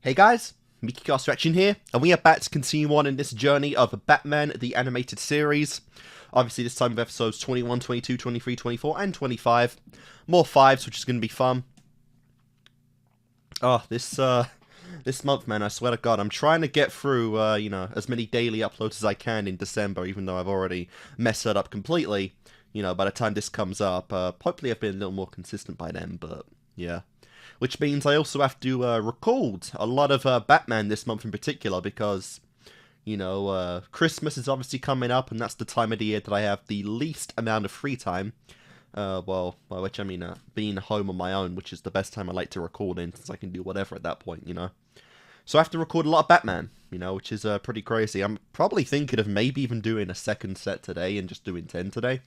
Hey guys, me Kickassreaction here, and we are back to continue on in this journey of Batman, the animated series. Obviously this time with episodes 21, 22, 23, 24, and 25. More 5s, which is going to be fun. Oh, this month, man, I swear to God, I'm trying to get through, as many daily uploads as I can in December, even though I've already messed that up completely. By the time this comes up, hopefully I've been a little more consistent by then, but yeah. Which means I also have to record a lot of Batman this month in particular because, Christmas is obviously coming up, and that's the time of the year that I have the least amount of free time. By which I mean being home on my own, which is the best time I like to record in, since I can do whatever at that point, So I have to record a lot of Batman, which is pretty crazy. I'm probably thinking of maybe even doing a second set today and just doing 10 today.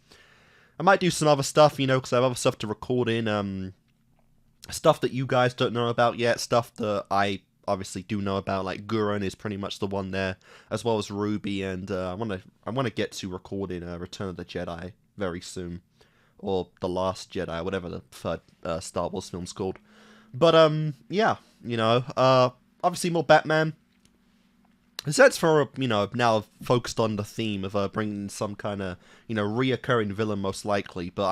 I might do some other stuff, because I have other stuff to record in, stuff that you guys don't know about yet, stuff that I obviously do know about, like Gurren is pretty much the one there, as well as Ruby, and I want to get to recording Return of the Jedi very soon, or The Last Jedi, whatever the third Star Wars film's called. But yeah, obviously more Batman. That's for, now focused on the theme of bringing some kind of, reoccurring villain most likely, but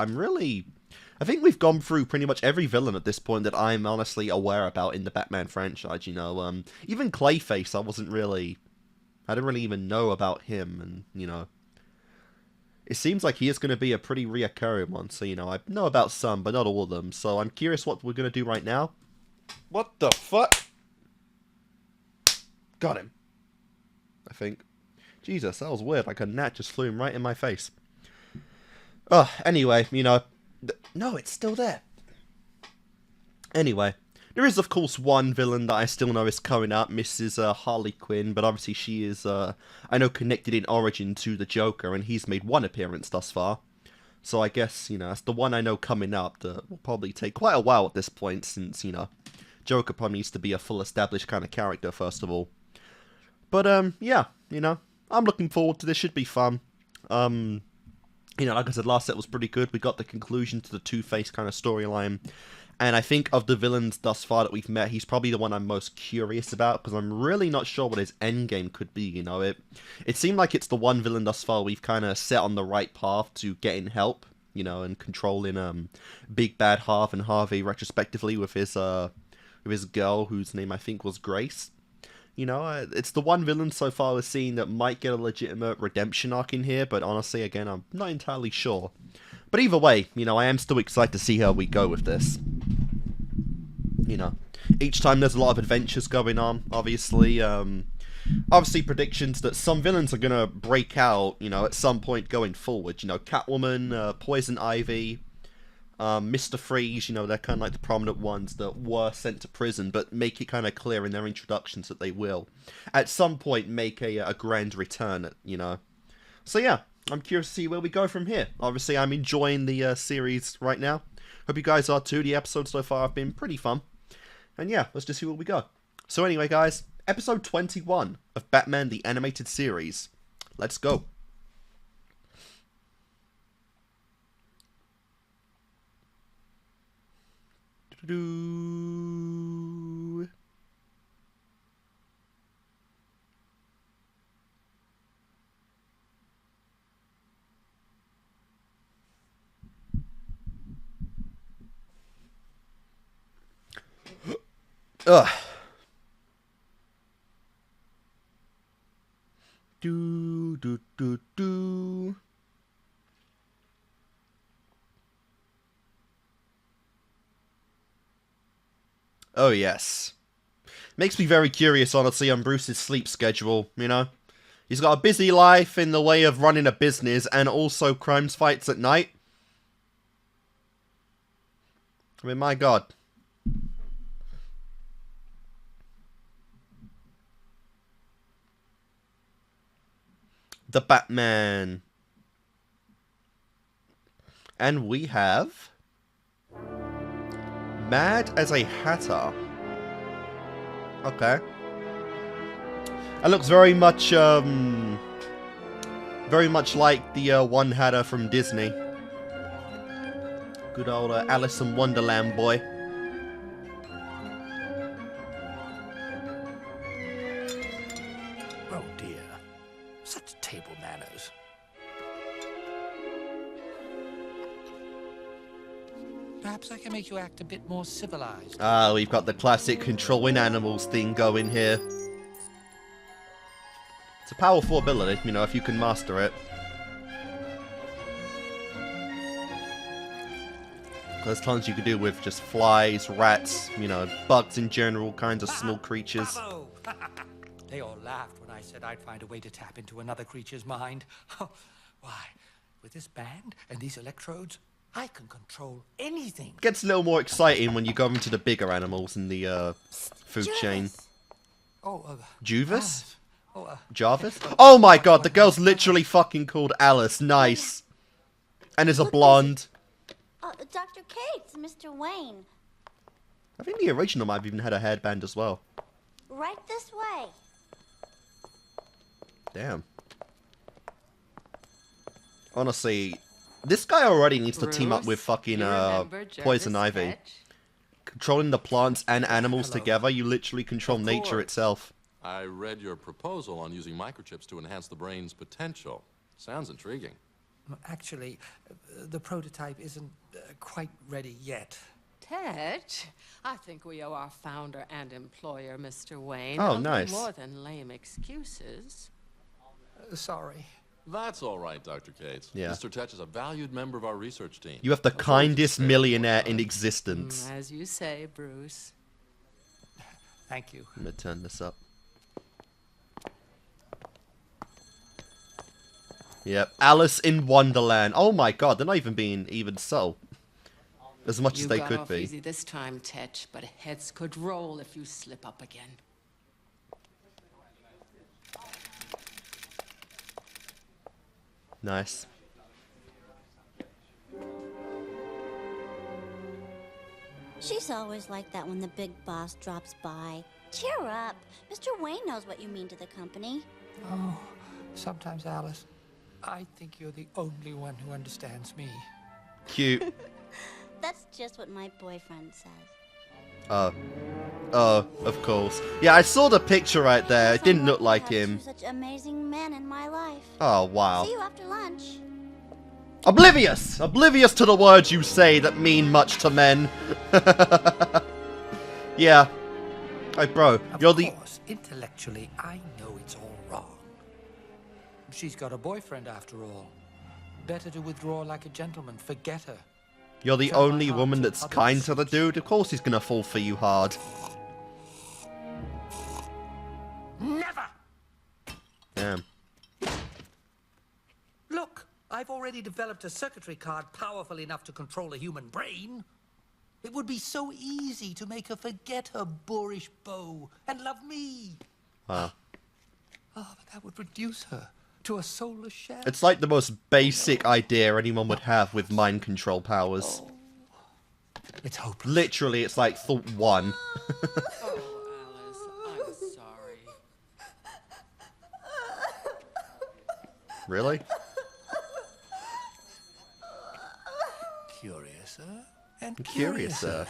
I think we've gone through pretty much every villain at this point that I'm honestly aware about in the Batman franchise, Even Clayface, I didn't really even know about him, and, it seems like he is going to be a pretty reoccurring one, so, I know about some, but not all of them, so I'm curious what we're going to do right now. What the fuck? Got him. I think. Jesus, that was weird, like a gnat just flew him right in my face. Anyway, no, it's still there. Anyway, there is of course one villain that I still know is coming up, Mrs. Harley Quinn, but obviously she is, I know, connected in origin to the Joker, and he's made one appearance thus far. So I guess, that's the one I know coming up that will probably take quite a while at this point, since, Joker probably needs to be a full established kind of character first of all. But, yeah, I'm looking forward to this, should be fun. Like I said, last set was pretty good. We got the conclusion to the Two-Face kind of storyline. And I think of the villains thus far that we've met, he's probably the one I'm most curious about, because I'm really not sure what his endgame could be, It seemed like it's the one villain thus far we've kind of set on the right path to getting help, and controlling Big Bad Harv and Harvey retrospectively with his girl, whose name I think was Grace. It's the one villain so far we're seeing that might get a legitimate redemption arc in here, but honestly, again, I'm not entirely sure. But either way, I am still excited to see how we go with this. Each time there's a lot of adventures going on, obviously. Obviously, predictions that some villains are going to break out, at some point going forward. Catwoman, Poison Ivy, Mr. Freeze, they're kind of like the prominent ones that were sent to prison, but make it kind of clear in their introductions that they will, at some point, make a grand return, So yeah, I'm curious to see where we go from here. Obviously, I'm enjoying the series right now. Hope you guys are too. The episodes so far have been pretty fun. And yeah, let's just see where we go. So anyway, guys, episode 21 of Batman the Animated Series. Let's go. Ugh. Do. Oh, yes. Makes me very curious, honestly, on Bruce's sleep schedule, He's got a busy life in the way of running a business and also crimes fights at night. I mean, my God. The Batman. And we have Mad as a Hatter. Okay. That looks very much like the one Hatter from Disney. Good old Alice in Wonderland boy. Perhaps I can make you act a bit more civilized. Ah, we've got the classic controlling animals thing going here. It's a powerful ability, you know, if you can master it. There's tons you could do with just flies, rats, you know, bugs in general, kinds of small creatures. Bravo! They all laughed when I said I'd find a way to tap into another creature's mind. Why, with this band and these electrodes, I can control anything. It gets a little more exciting when you go into the bigger animals in the food chain. Oh, Juvis? Oh, Jarvis? Oh my god, the girl's literally fucking called Alice. Nice. And is a blonde. Dr. Cates, Mr. Wayne. I think the original might have even had a headband as well. Right this way. Damn. Honestly, this guy already needs to team up with fucking Poison Ivy. Controlling the plants and animals together, you literally control nature itself. I read your proposal on using microchips to enhance the brain's potential. Sounds intriguing. actually, the prototype isn't quite ready yet. Ted, I think we owe our founder and employer, Mr. Wayne, Oh, a nice. little more than lame excuses. Sorry. That's all right, Dr. Cates. Yeah. Mr. Tetch is a valued member of our research team. You have the I'm sure kindest he's millionaire in existence. As you say, Bruce. Thank you. I'm gonna turn this up. Yep, Alice in Wonderland. Oh my god, they're not even being even subtle. As much as they could be. Easy this time, Tetch, but heads could roll if you slip up again. Nice. She's always like that when the big boss drops by. Cheer up. Mr. Wayne knows what you mean to the company. Oh, sometimes, Alice, I think you're the only one who understands me. Cute. That's just what my boyfriend says. Of course. Yeah, I saw the picture right there. It didn't look like him. Two such amazing men in my life. Oh, wow. See you after lunch. Oblivious! Oblivious to the words you say that mean much to men. Yeah. Hey, bro, you're the... Of course, intellectually, I know it's all wrong. She's got a boyfriend after all. Better to withdraw like a gentleman. Forget her. You're the Turn my only heart woman to that's others. kind to the dude. Of course he's gonna fall for you hard. Never! Damn. Look, I've already developed a circuitry card powerful enough to control a human brain. It would be so easy to make her forget her boorish beau and love me. Wow. Oh, but that would reduce her to a soulless shell. It's like the most basic idea anyone would have with mind control powers. It's hopeless. Literally, it's like thought one. Oh, Alice, I'm sorry. Really? Curiouser and Curiouser.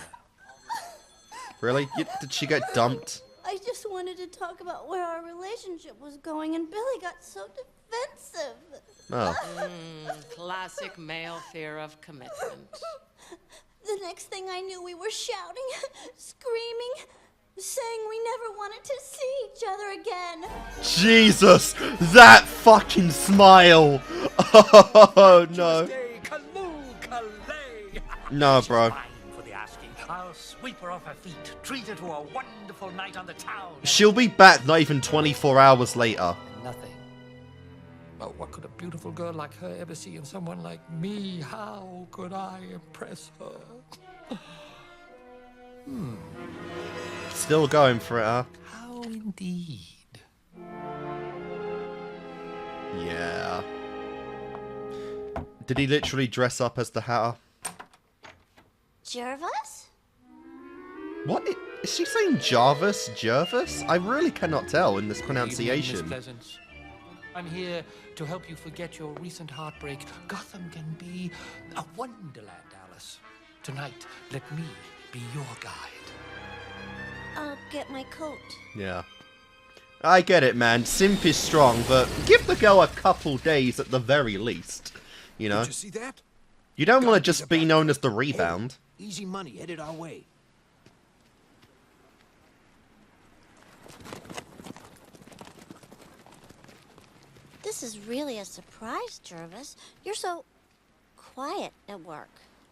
Really? Did she get dumped? I just wanted to talk about where our relationship was going, and Billy got so defensive. Oh. Classic male fear of commitment. The next thing I knew, we were shouting, screaming, saying we never wanted to see each other again. Jesus! That fucking smile! Oh, no. No, bro. For the asking. I'll sweep her off her feet, treat her to a wonderful night on the town. She'll be back not even 24 hours later. Nothing. But what could a beautiful girl like her ever see in someone like me? How could I impress her? Still going for it, huh? How indeed. Yeah. Did he literally dress up as the Hatter? Jervis? What? Is she saying Jarvis? Jervis? I really cannot tell in this pronunciation. Miss Pleasance. I'm here to help you forget your recent heartbreak. Gotham can be a wonderland, Alice. Tonight, let me be your guide. I'll get my coat. Yeah. I get it, man. Simp is strong, but give the girl a couple days at the very least. You know? Did you see that? You don't want to just be known as the rebound. Easy money headed our way. This is really a surprise, Jervis. You're so quiet at work.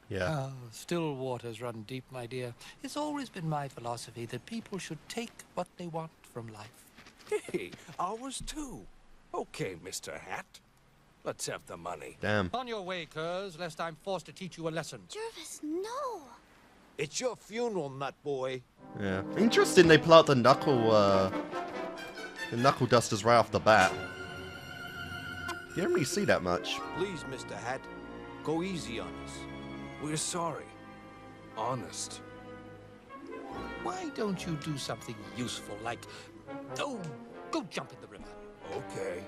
Yeah. Oh, still waters run deep, my dear. It's always been my philosophy that people should take what they want from life. Hey, ours too. Okay, Mr. Hat. Let's have the money. Damn. On your way, curs, lest I'm forced to teach you a lesson. Jervis, no. It's your funeral, nut boy. Yeah. Interesting they pull out the knuckle dusters right off the bat. You don't really see that much. Please, Mr. Hat, go easy on us. We're sorry. Honest. Why don't you do something useful, like, oh, go jump in the river? Okay.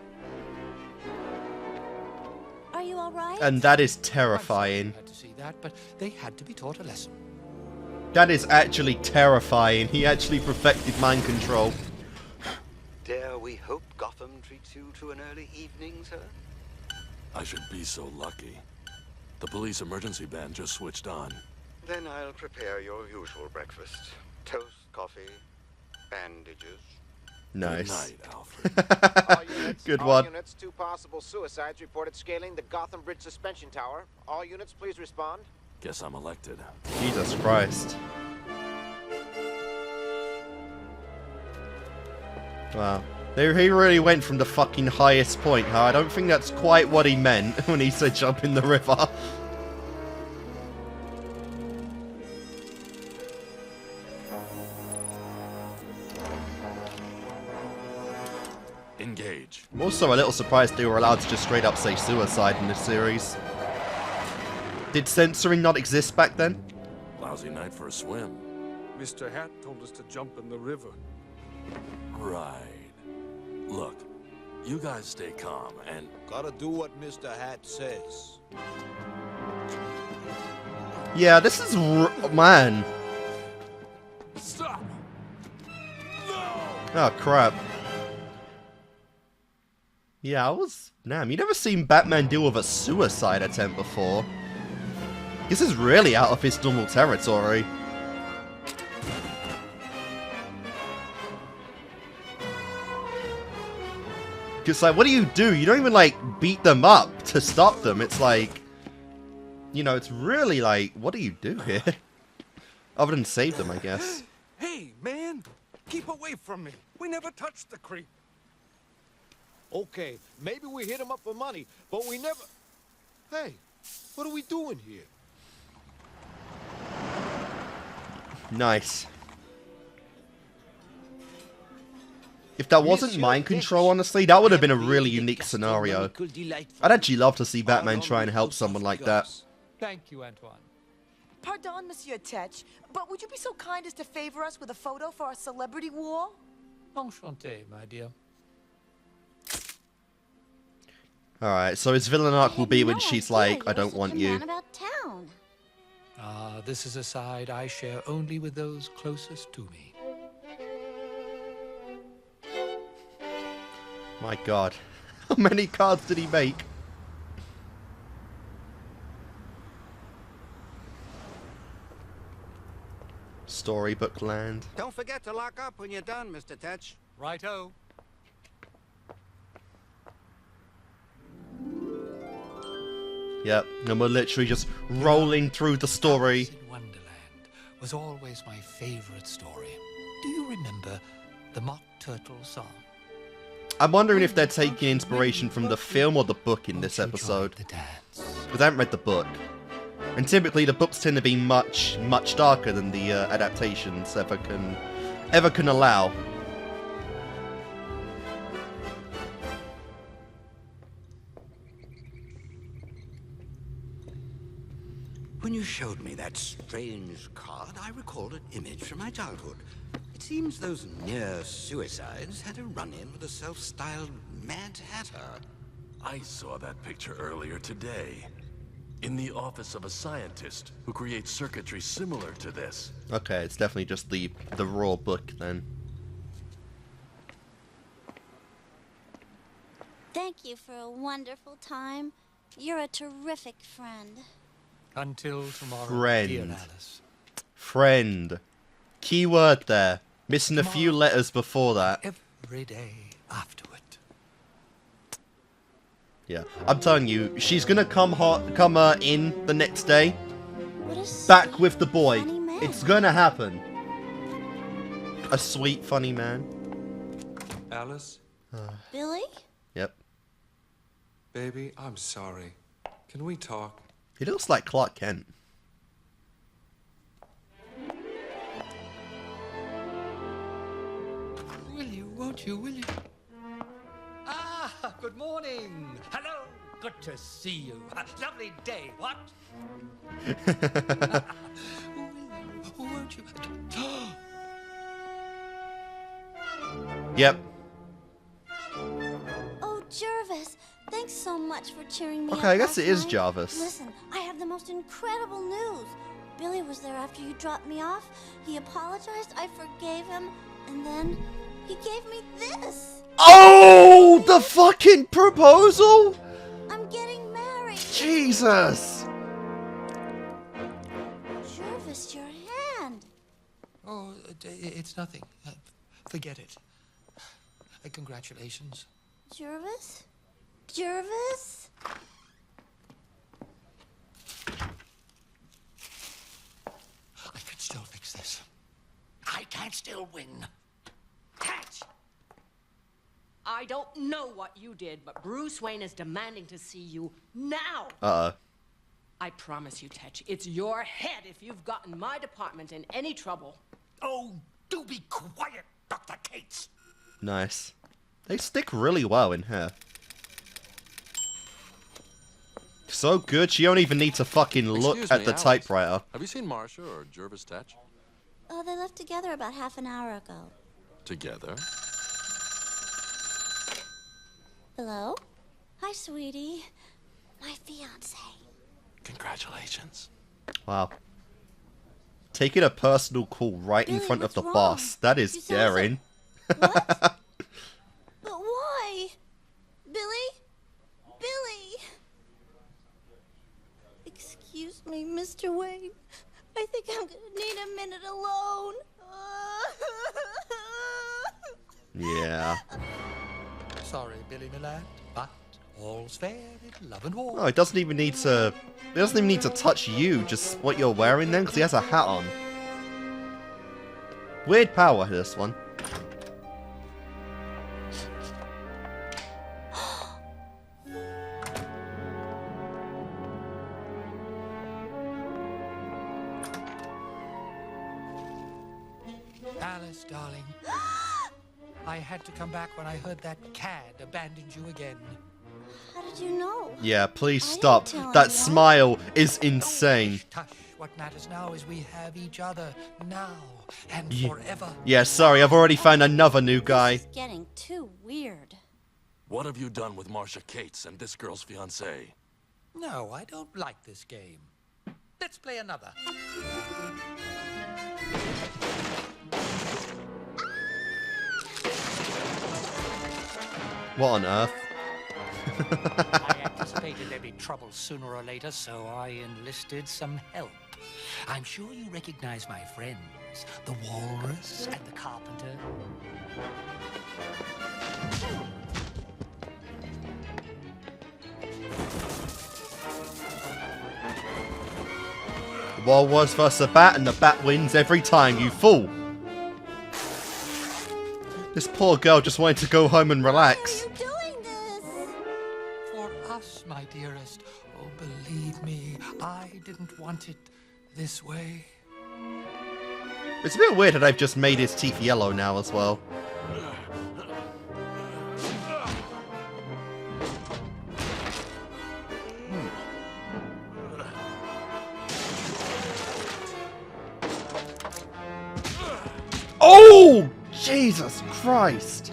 Are you all right? And that is I'm sorry terrifying. you had to see that, but they had to be taught a lesson. That is actually terrifying. He actually perfected mind control. Dare we hope Gotham treats you to an early evening, sir? I should be so lucky. The police emergency band just switched on. Then I'll prepare your usual breakfast. Toast, coffee, bandages. Nice. Good night, Alfred. All units, Good all one. units, 2 possible suicides reported scaling the Gotham Bridge suspension tower. All units, please respond. Guess I'm elected. Jesus Christ. Wow. He really went from the fucking highest point, huh? I don't think that's quite what he meant when he said jump in the river. Engage. I'm also a little surprised they were allowed to just straight up say suicide in this series. Did censoring not exist back then? Lousy night for a swim. Mr. Hat told us to jump in the river. Right. Look, you guys stay calm and... Gotta do what Mr. Hat says. Yeah, this is man. Stop! Oh crap. Yeah, damn, you never seen Batman deal with a suicide attempt before. This is really out of his normal territory. It's like, what do? You don't even, like, beat them up to stop them. It's like, you know, it's really like, what do you do here? Other than save them, I guess. Hey, man! Keep away from me! We never touched the creep! Okay, maybe we hit him up for money, but we never... Hey, what are we doing here? Nice. If that wasn't mind control, honestly, that would have been a really unique scenario. I'd actually love to see Batman try and help someone like that. Thank you, Antoine. Pardon, Monsieur Tetch, but would you be so kind as to favor us with a photo for our celebrity wall? Enchanté, my dear. Alright, so his villain arc will be when she's like, I don't want you. About town. Ah, this is a side I share only with those closest to me. My god. How many cards did he make? Storybook land. Don't forget to lock up when you're done, Mr. Tetch. Righto. Yep, and we're literally just rolling through the story. Alice in Wonderland was always my favorite story. Do you remember the Mock Turtle song? I'm wondering if they're taking inspiration from the film or the book in this episode. The dance. Because I haven't read the book. And typically the books tend to be much, much darker than the adaptations ever can allow. When you showed me that strange card, I recalled an image from my childhood. It seems those near-suicides had a run-in with a self-styled Mad Hatter. I saw that picture earlier today. In the office of a scientist who creates circuitry similar to this. Okay, it's definitely just the raw book then. Thank you for a wonderful time. You're a terrific friend. Until tomorrow, Friend. dear Alice. Friend. Key word there. Missing a few letters before that. Every day afterward. Yeah, I'm telling you, she's gonna come in the next day, What a back sweet, with the boy. funny man. It's gonna happen. A sweet, funny man. Alice? Billy? Yep. Baby, I'm sorry. Can we talk? He looks like Clark Kent. Will you? Ah, good morning. Hello. Good to see you. Lovely day, what? Won't you? Yep. Oh, Jervis, thanks so much for cheering me up. Okay, I guess last it is night. Jarvis. Listen, I have the most incredible news. Billy was there after you dropped me off. He apologized, I forgave him, and then he gave me this. Oh, the fucking proposal! I'm getting married. Jesus! Jervis, your hand. Oh, it's nothing. Forget it. Congratulations. Jervis? Jervis? I can still fix this. I can still win. Catch! I don't know what you did, but Bruce Wayne is demanding to see you now. I promise you, Tetch, it's your head if you've gotten my department in any trouble. Oh, do be quiet, Dr. Cates. Nice. They stick really well in here. So good, she don't even need to fucking look Excuse at me, the Alice. typewriter. Have you seen Marcia or Jervis Tetch? Oh, they left together about half an hour ago. Together? Hello? Hi, sweetie. My fiance. Congratulations. Wow. Taking a personal call right in Billy, front of what's the wrong? boss. That is You sound so- daring. What? But why? Billy? Billy? Excuse me, Mr. Wayne. I think I'm gonna need a minute alone. Yeah. Sorry, Billy Millard, but all's fair in love and war. Oh, it doesn't even need to... It doesn't even need to touch you, just what you're wearing then, because he has a hat on. Weird power, this one. Alice, darling. I had to come back when I heard that cad abandoned you again. How did you know? Yeah, please I didn't stop. tell That anyone. smile is insane. Tush, what matters now is we have each other now and forever. Yeah, sorry, I've already found another new guy. This is getting too weird. What have you done with Marcia Cates and this girl's fiancé? No, I don't like this game. Let's play another. What on earth? I anticipated there'd be trouble sooner or later, so I enlisted some help. I'm sure you recognize my friends, the walrus and the carpenter. Walrus versus a bat, and the bat wins every time, you fool. This poor girl just wanted to go home and relax. Why are you doing this? For us, my dearest. Oh, believe me, I didn't want it this way. It's a bit weird that they've just made his teeth yellow now as well. Oh! Jesus Christ!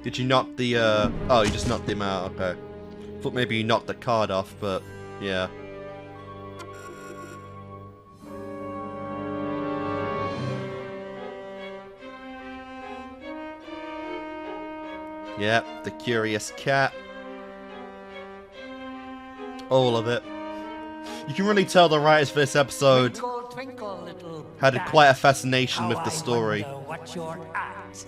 Did you knock the, oh, you just knocked him out, okay. Thought maybe you knocked the card off, but, yeah. Yep, the curious cat. All of it. You can really tell the writers for this episode Twinkle, twinkle, little had bat, quite a fascination how with the story. I wonder what you're at.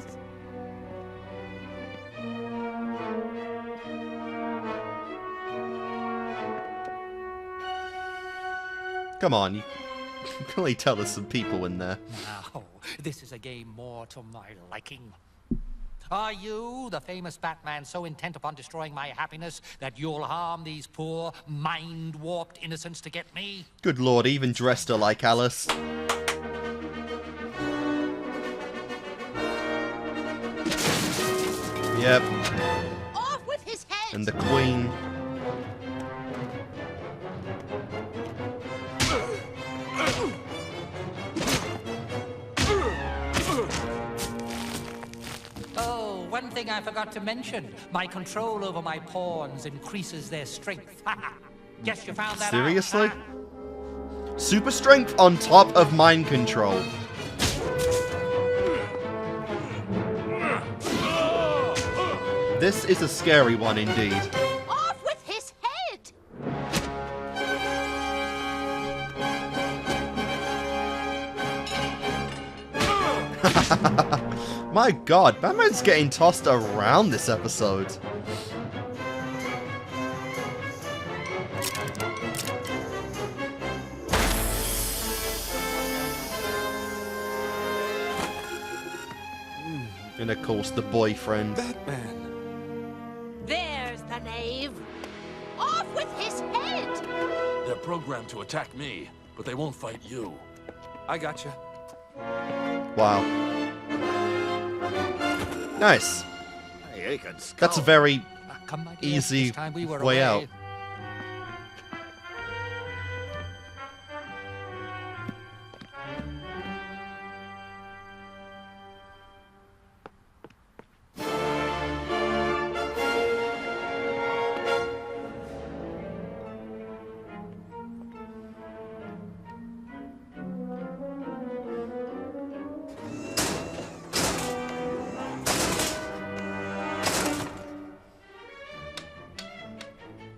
Come on, you can really tell there's some people in there. Now, this is a game more to my liking. Are you, the famous Batman, so intent upon destroying my happiness that you'll harm these poor, mind-warped innocents to get me? Good lord, even dressed her like Alice. Yep. Off with his head! And the Queen. Oh, one thing I forgot to mention. My control over my pawns increases their strength. Guess you found that Seriously? out. Super strength on top of mind control. This is a scary one indeed. Off with his head! My god, Batman's getting tossed around this episode. And of course, the boyfriend. Batman. There's the knave! Off with his head! They're programmed to attack me, but they won't fight you. I gotcha. Wow. Nice. Hey, can That's a very Come, my dear, easy this time we were way away. out.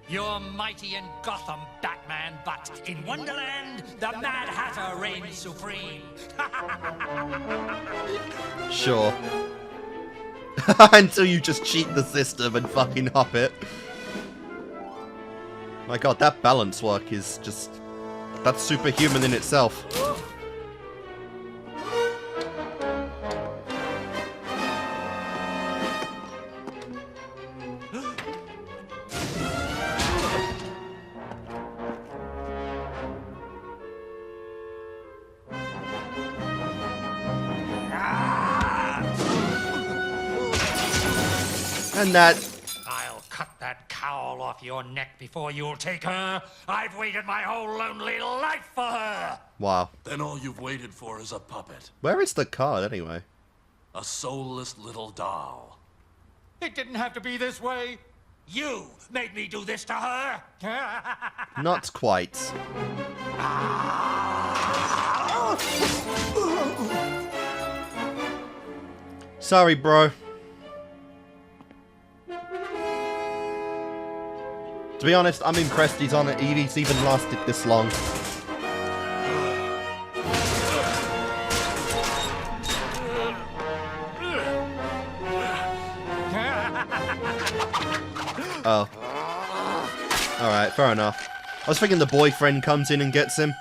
You're mighty in Gotham, Batman, but in Wonderland, the Mad Hatter reigns supreme. Sure. Until you just cheat the system and fucking hop it. My god, that balance work is just... That's superhuman in itself. And that... I'll cut that cowl off your neck before you'll take her. I've waited my whole lonely life for her. Wow. Then all you've waited for is a puppet. Where is the card, anyway? A soulless little doll. It didn't have to be this way. You made me do this to her. Not quite. Sorry, bro. To be honest, I'm impressed he's even lasted this long. Oh. Alright, fair enough. I was thinking the boyfriend comes in and gets him.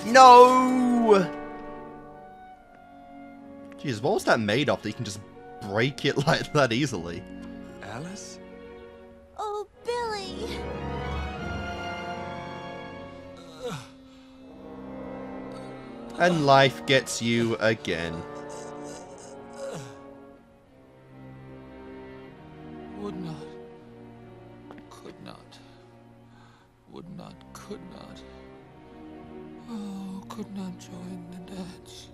No! Jeez, what was that made of that you can just break it like that easily? Alice? Oh, Billy. And life gets you again. would not, could not. Oh, could not join the dance.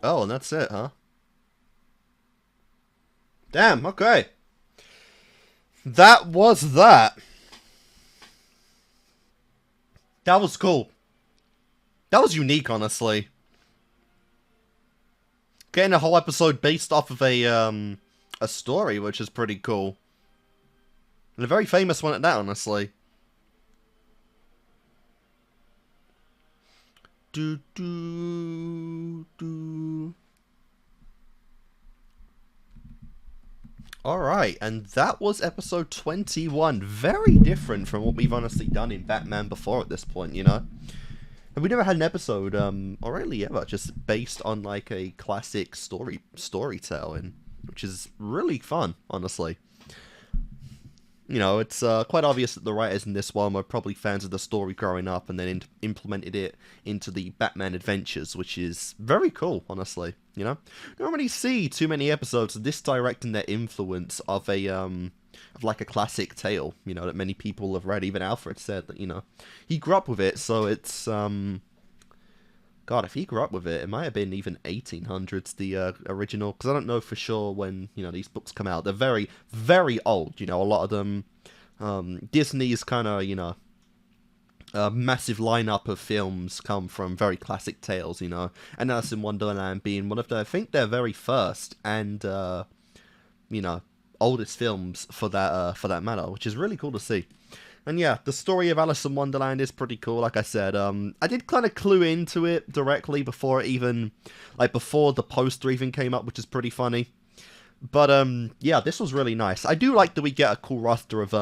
Oh, and that's it, huh? Damn, okay. That was that. That was cool. That was unique, honestly. Getting a whole episode based off of a story, which is pretty cool. And a very famous one at that, honestly. Do do do. Alright, and that was episode 21. Very different from what we've honestly done in Batman before at this point, you know? And we never had an episode, or really ever, just based on like a classic storytelling, which is really fun, honestly. You know, it's quite obvious that the writers in this one were probably fans of the story growing up and then implemented it into the Batman adventures, which is very cool, honestly, you know? You don't really see too many episodes of this directing their influence of a, of like a classic tale, you know, that many people have read. Even Alfred said that, you know, he grew up with it, so it's, God, if he grew up with it, it might have been even 1800s, the original, because I don't know for sure when, you know, these books come out. They're very, very old, you know, a lot of them. Disney's kind of, you know, a massive lineup of films come from very classic tales, you know, and Alice in Wonderland being one of the, I think, their very first and, you know, oldest films for that matter, which is really cool to see. And yeah, the story of Alice in Wonderland is pretty cool, like I said. I did kind of clue into it directly before it even, like, before the poster even came up, which is pretty funny. But, yeah, this was really nice. I do like that we get a cool roster of,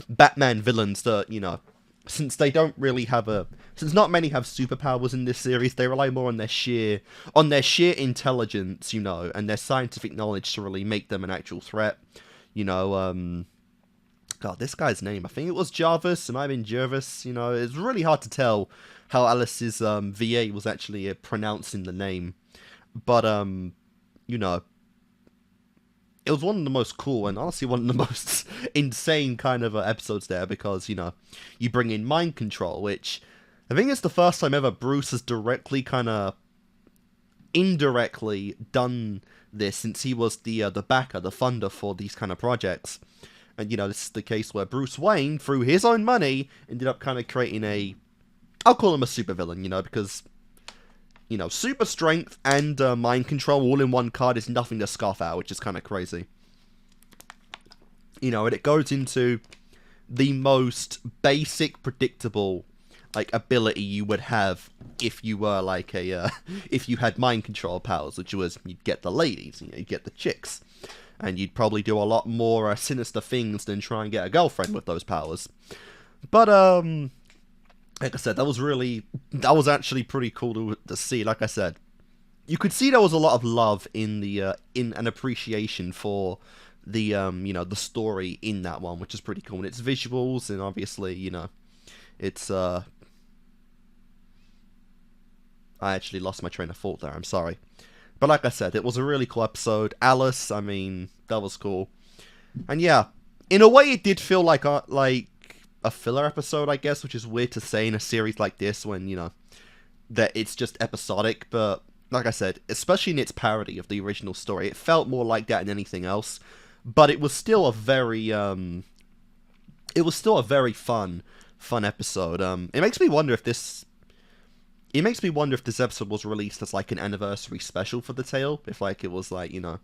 Batman villains that, you know, since they don't really have since not many have superpowers in this series, they rely more on their sheer intelligence, you know, and their scientific knowledge to really make them an actual threat. You know, God, this guy's name, I think it was Jarvis, it might have been Jervis, you know, it's really hard to tell how Alice's VA was actually pronouncing the name, but, you know, it was one of the most cool and honestly one of the most insane kind of episodes there, because, you know, you bring in mind control, which I think it's the first time ever Bruce has directly kind of indirectly done this since he was the backer, the funder for these kind of projects. And, you know, this is the case where Bruce Wayne, through his own money, ended up kind of creating I'll call him a supervillain, you know, because, you know, super strength and mind control all in one card is nothing to scoff at, which is kind of crazy. You know, and it goes into the most basic, predictable, like, ability you would have if you were, like, if you had mind control powers, which was, you'd get the ladies, you know, you'd get the chicks. And you'd probably do a lot more sinister things than try and get a girlfriend with those powers. But, like I said, that was actually pretty cool to see. Like I said, you could see there was a lot of love in in an appreciation for the, you know, the story in that one, which is pretty cool. And its visuals, and obviously, you know, it's, I actually lost my train of thought there, I'm sorry. But like I said, it was a really cool episode. Alice, I mean, that was cool. And yeah, in a way it did feel like a filler episode, I guess, which is weird to say in a series like this when, you know, that it's just episodic. But like I said, especially in its parody of the original story, it felt more like that than anything else. But it was still a very, fun episode. It makes me wonder if this episode was released as, like, an anniversary special for the tale. If, like, it was, like, you know,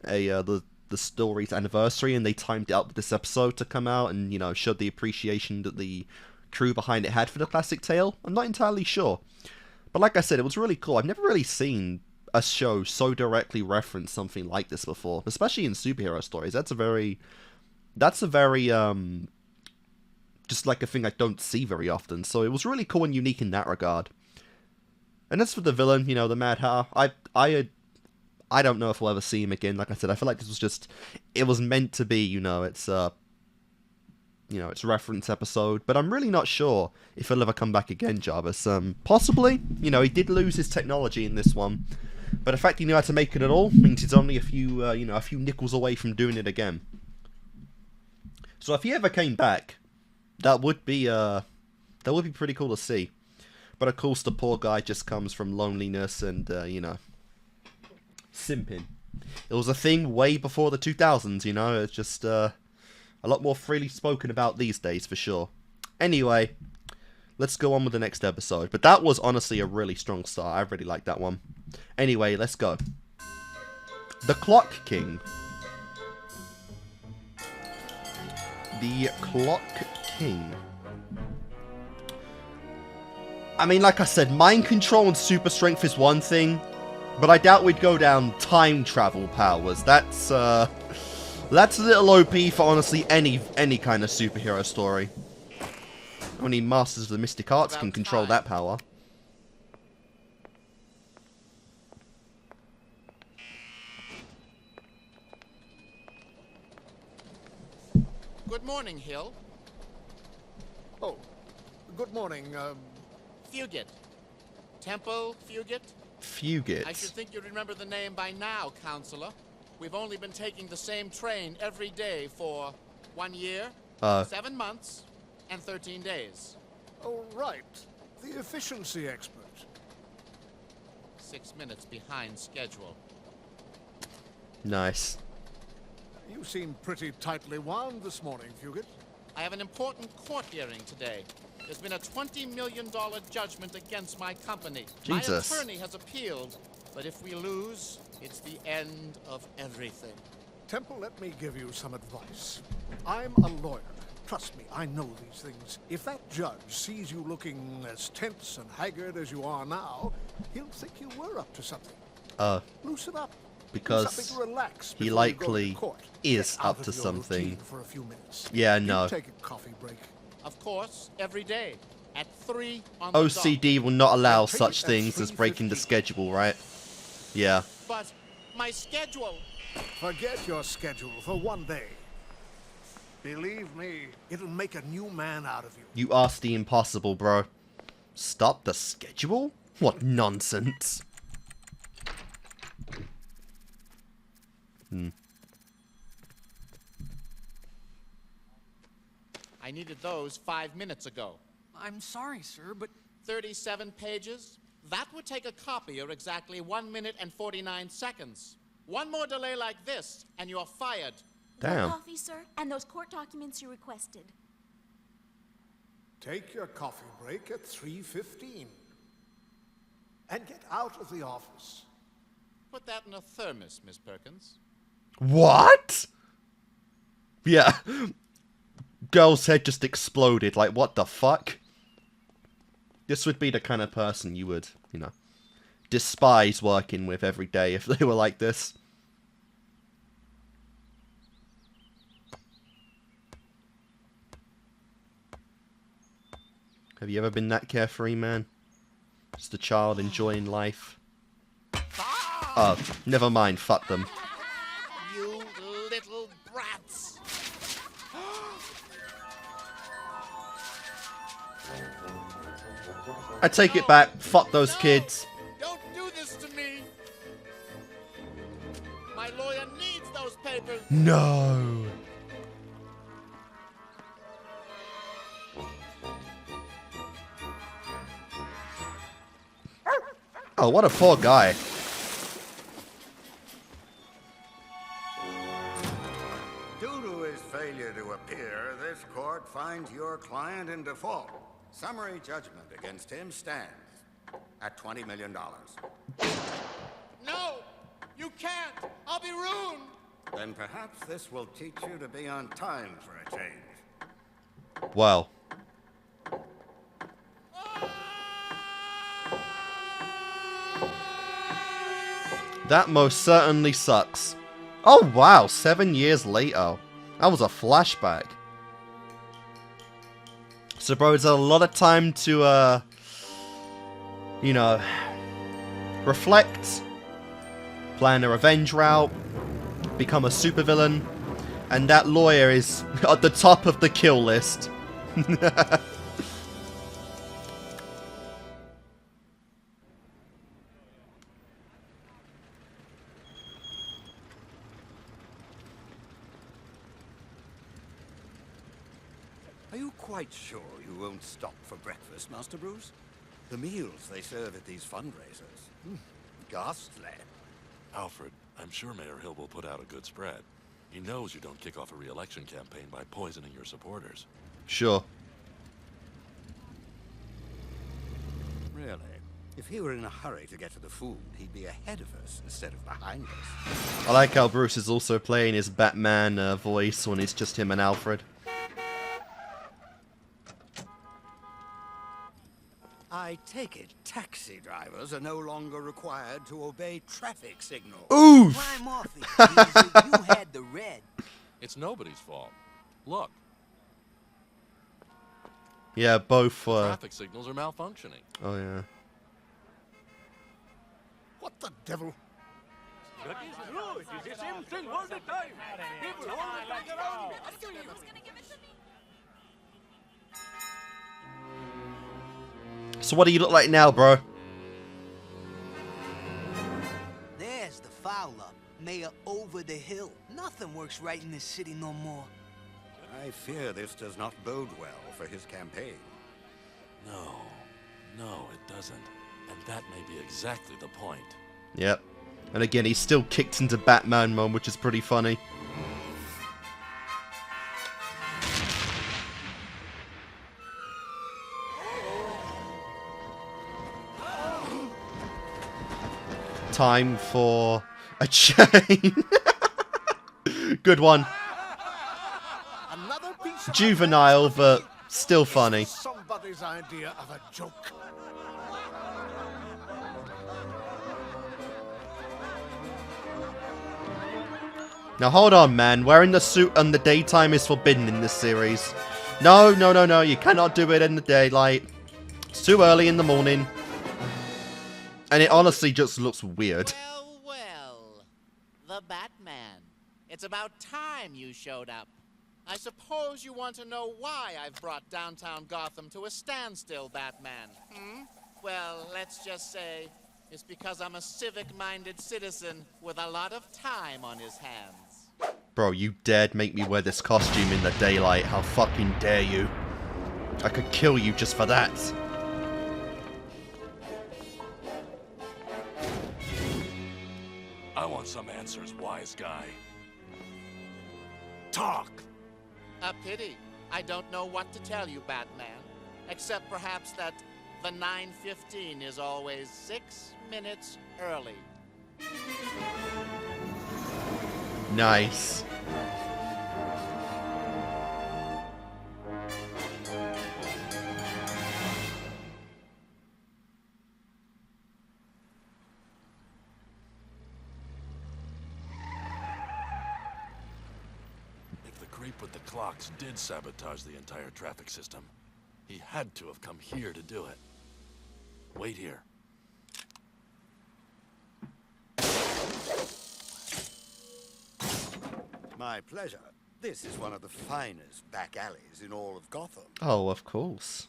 the story's anniversary, and they timed it up with this episode to come out and, you know, showed the appreciation that the crew behind it had for the classic tale. I'm not entirely sure. But like I said, it was really cool. I've never really seen a show so directly reference something like this before, especially in superhero stories. That's a very, just like a thing I don't see very often. So it was really cool and unique in that regard. And as for the villain, you know, the Mad Hatter, I don't know if we'll ever see him again. Like I said, I feel like this was just, it was meant to be, you know, it's reference episode, but I'm really not sure if he'll ever come back again, Jarvis. Possibly, you know, he did lose his technology in this one, but the fact he knew how to make it at all means he's only a few nickels away from doing it again. So if he ever came back, that would be pretty cool to see. But of course, the poor guy just comes from loneliness and you know, simping. It was a thing way before the 2000s, you know. It's just a lot more freely spoken about these days, for sure. Anyway, let's go on with the next episode. But that was honestly a really strong start. I really liked that one. Anyway, let's go. The Clock King. The Clock King. I mean, like I said, mind control and super strength is one thing, but I doubt we'd go down time travel powers. That's a little OP for honestly any kind of superhero story. Only Masters of the Mystic Arts can control that power. Good morning, Hill. Oh, good morning, Fugit. Temple Fugit? Fugit. I should think you remember the name by now, Counselor. We've only been taking the same train every day for 1 year, 7 months, and 13 days. Oh, right. The efficiency expert. 6 minutes behind schedule. Nice. You seem pretty tightly wound this morning, Fugit. I have an important court hearing today. There's been a $20 million judgment against my company. Jesus. My attorney has appealed, but if we lose, it's the end of everything. Temple, let me give you some advice. I'm a lawyer. Trust me, I know these things. If that judge sees you looking as tense and haggard as you are now, he'll think you were up to something. Loosen up. Because he likely is up to something. For a few minutes. Yeah, no. Take a coffee break. Of course, every day. At 3 on the OCD dot. will not allow such things as breaking the schedule, right? Yeah. But my schedule. Forget your schedule for 1 day. Believe me, it'll make a new man out of you. You asked the impossible, bro. Stop the schedule? What nonsense. I needed those 5 minutes ago. I'm sorry, sir, but 37 pages? That would take a copier exactly 1 minute and 49 seconds. One more delay like this, and you're fired. Damn. Coffee, sir, and those court documents you requested. Take your coffee break at 3:15. And get out of the office. Put that in a thermos, Miss Perkins. What? Yeah. Girl's head just exploded. Like, what the fuck? This would be the kind of person you would, you know, despise working with every day if they were like this. Have you ever been that carefree, man? Just a child enjoying life? Oh, never mind. Fuck them. You little brats. I take it back. Fuck those kids. Don't do this to me. My lawyer needs those papers. No. Oh, what a poor guy. Due to his failure to appear, this court finds your client in default. Summary judgment against him stands at $20 million. No, you can't. I'll be ruined. Then perhaps this will teach you to be on time for a change. Wow. That most certainly sucks. Oh wow, 7 years later. That was a flashback. So bro, it's a lot of time to, you know, reflect, plan a revenge route, become a supervillain, and that lawyer is at the top of the kill list. Are you quite sure you won't stop for breakfast, Master Bruce? The meals they serve at these fundraisers. Ghastly. Alfred, I'm sure Mayor Hill will put out a good spread. He knows you don't kick off a re-election campaign by poisoning your supporters. Sure. Really? If he were in a hurry to get to the food, he'd be ahead of us instead of behind us. I like how Bruce is also playing his Batman voice when it's just him and Alfred. I take it taxi drivers are no longer required to obey traffic signals. Oof! Climb off it, Easy. You had the red. It's nobody's fault. Look. Yeah, both. Traffic signals are malfunctioning. Oh yeah. What the devil? That is true. It is the same thing all the time. People always hang around me. So what do you look like now, bro? There's the fowler. Mayor over the hill. Nothing works right in this city no more. I fear this does not bode well for his campaign. No, it doesn't. And that may be exactly the point. Yep. And again, he's still kicked into Batman mode, which is pretty funny. Time for a chain. Good one. Juvenile, but still funny. Somebody's idea of a joke. Now hold on, man. Wearing the suit in the daytime is forbidden in this series. No, you cannot do it in the daylight. It's too early in the morning. And it honestly just looks weird. Well, the Batman. It's about time you showed up. I suppose you want to know why I've brought downtown Gotham to a standstill, Batman. Well, let's just say it's because I'm a civic-minded citizen with a lot of time on his hands. Bro, you dared make me wear this costume in the daylight. How fucking dare you? I could kill you just for that. I want some answers, wise guy. Talk! A pity. I don't know what to tell you, Batman. Except perhaps that the 9:15 is always 6 minutes early. Nice. If the creep with the clocks did sabotage the entire traffic system, he had to have come here to do it. Wait here. My pleasure. This is one of the finest back alleys in all of Gotham. Oh, of course.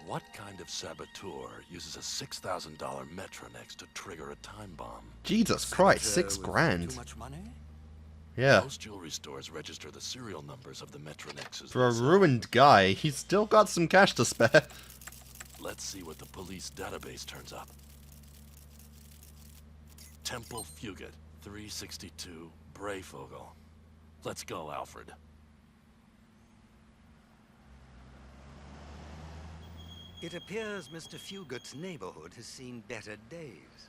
What kind of saboteur uses a $6,000 Metronex to trigger a time bomb? Jesus Christ, $6,000. Too much money? Yeah. Most jewelry stores register the serial numbers of the Metronexes. For a ruined guy, he's still got some cash to spare. Let's see what the police database turns up. Temple Fugit, 362, Brayfogle. Let's go, Alfred. It appears Mr. Fugit's neighborhood has seen better days.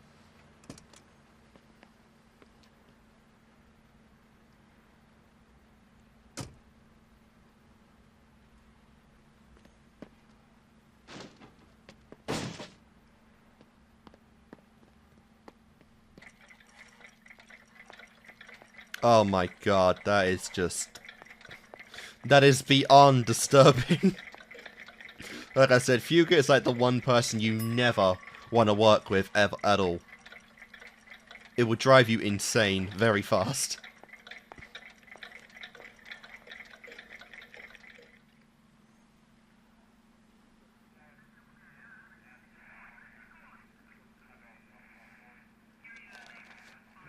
Oh my god, that is just... That is beyond disturbing. Like I said, Fuga is like the one person you never want to work with ever at all. It will drive you insane very fast.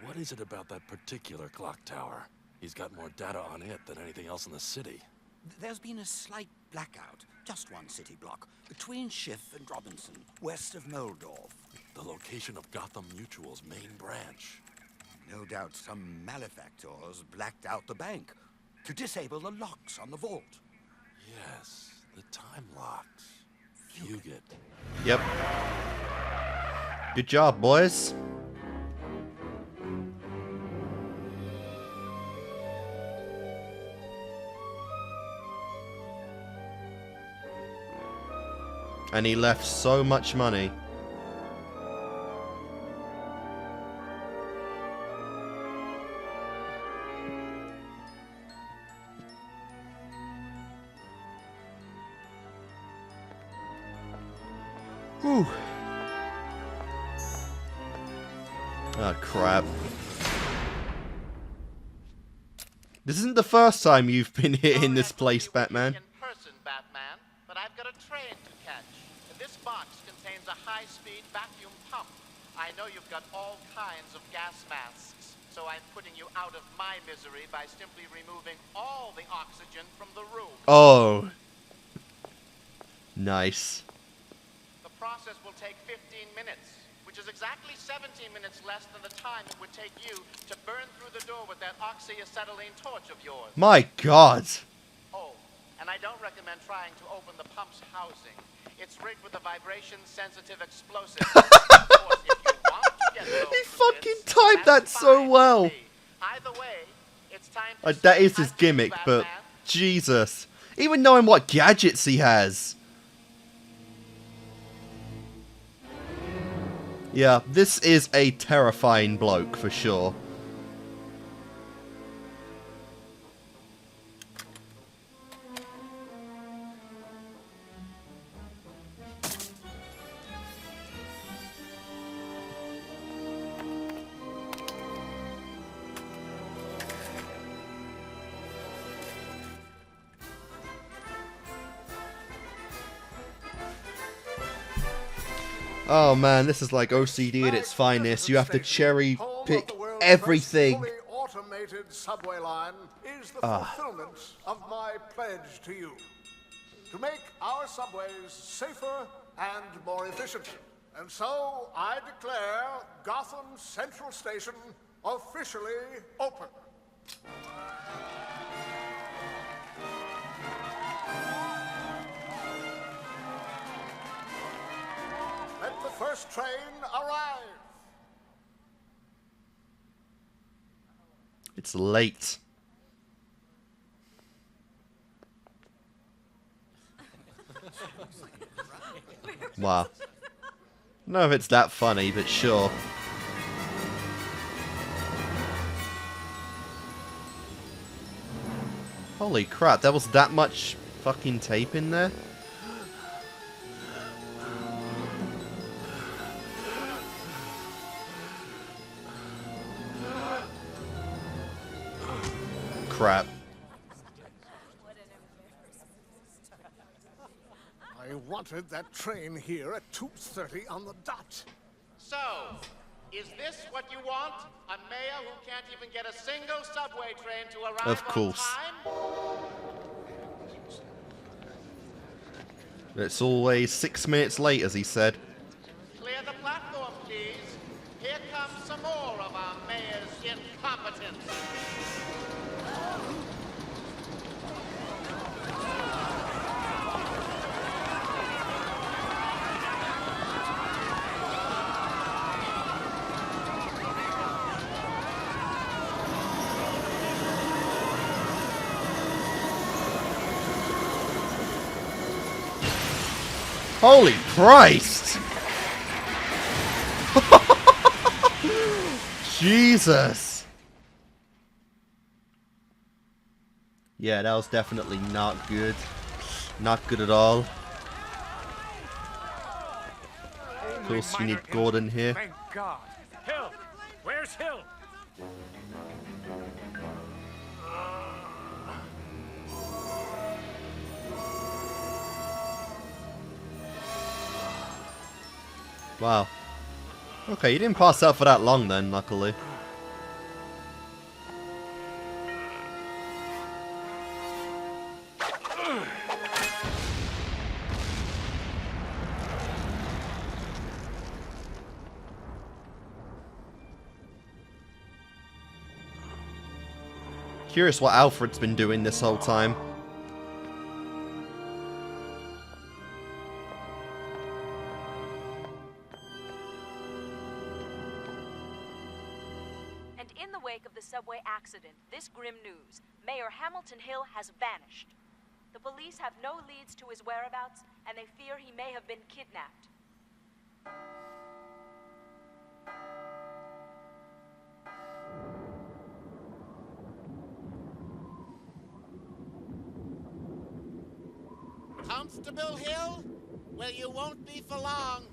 What is it about that particular clock tower? He's got more data on it than anything else in the city. There's been a slight blackout, just one city block, between Schiff and Robinson, west of Moldorf. The location of Gotham Mutual's main branch. No doubt some malefactors blacked out the bank to disable the locks on the vault. Yes, the time locks. Fugit. Yep. Good job, boys. And he left so much money. Whew. Oh, crap. This isn't the first time you've been here in this place, Batman. Batman, but I've got a train to catch. This box contains a high-speed vacuum pump. I know you've got all kinds of gas masks, so I'm putting you out of my misery by simply removing all the oxygen from the room. Oh. Nice. The process will take 15 minutes, which is exactly 17 minutes less than the time it would take you to burn through the door with that oxyacetylene torch of yours. My God. Oh, and I don't recommend trying to open the pump's housing. It's rigged with a vibration-sensitive explosive. Of course, if you want to get those He fucking timed that so well. Either way, it's time to That is his gimmick, but Jesus. Even knowing what gadgets he has. Yeah, this is a terrifying bloke for sure. Oh man, this is like OCD at its finest. You have to cherry pick everything. Fully automated subway line is the fulfillment of my pledge to you. To make our subways safer and more efficient. And so I declare Gotham Central Station officially open. Let the first train arrive. It's late. Wow. I don't know if it's that funny, but sure. Holy crap, there was that much fucking tape in there? Crap. I wanted that train here at 2:30 on the dot. So, is this what you want? A mayor who can't even get a single subway train to arrive Of course. on time? It's always 6 minutes late, as he said. Clear the platform, please. Here comes some more of our mayor's incompetence. Holy Christ! Jesus! Yeah, that was definitely not good. Not good at all. Of course, you need Gordon here. Thank God. Hill! Where's Hill? Wow. Okay, you didn't pass out for that long then, luckily. Curious what Alfred's been doing this whole time. And in the wake of the subway accident, this grim news, Mayor Hamilton Hill has vanished. The police have no leads to his whereabouts, and they fear he may have been kidnapped. Constable Hill? Well, you won't be for long.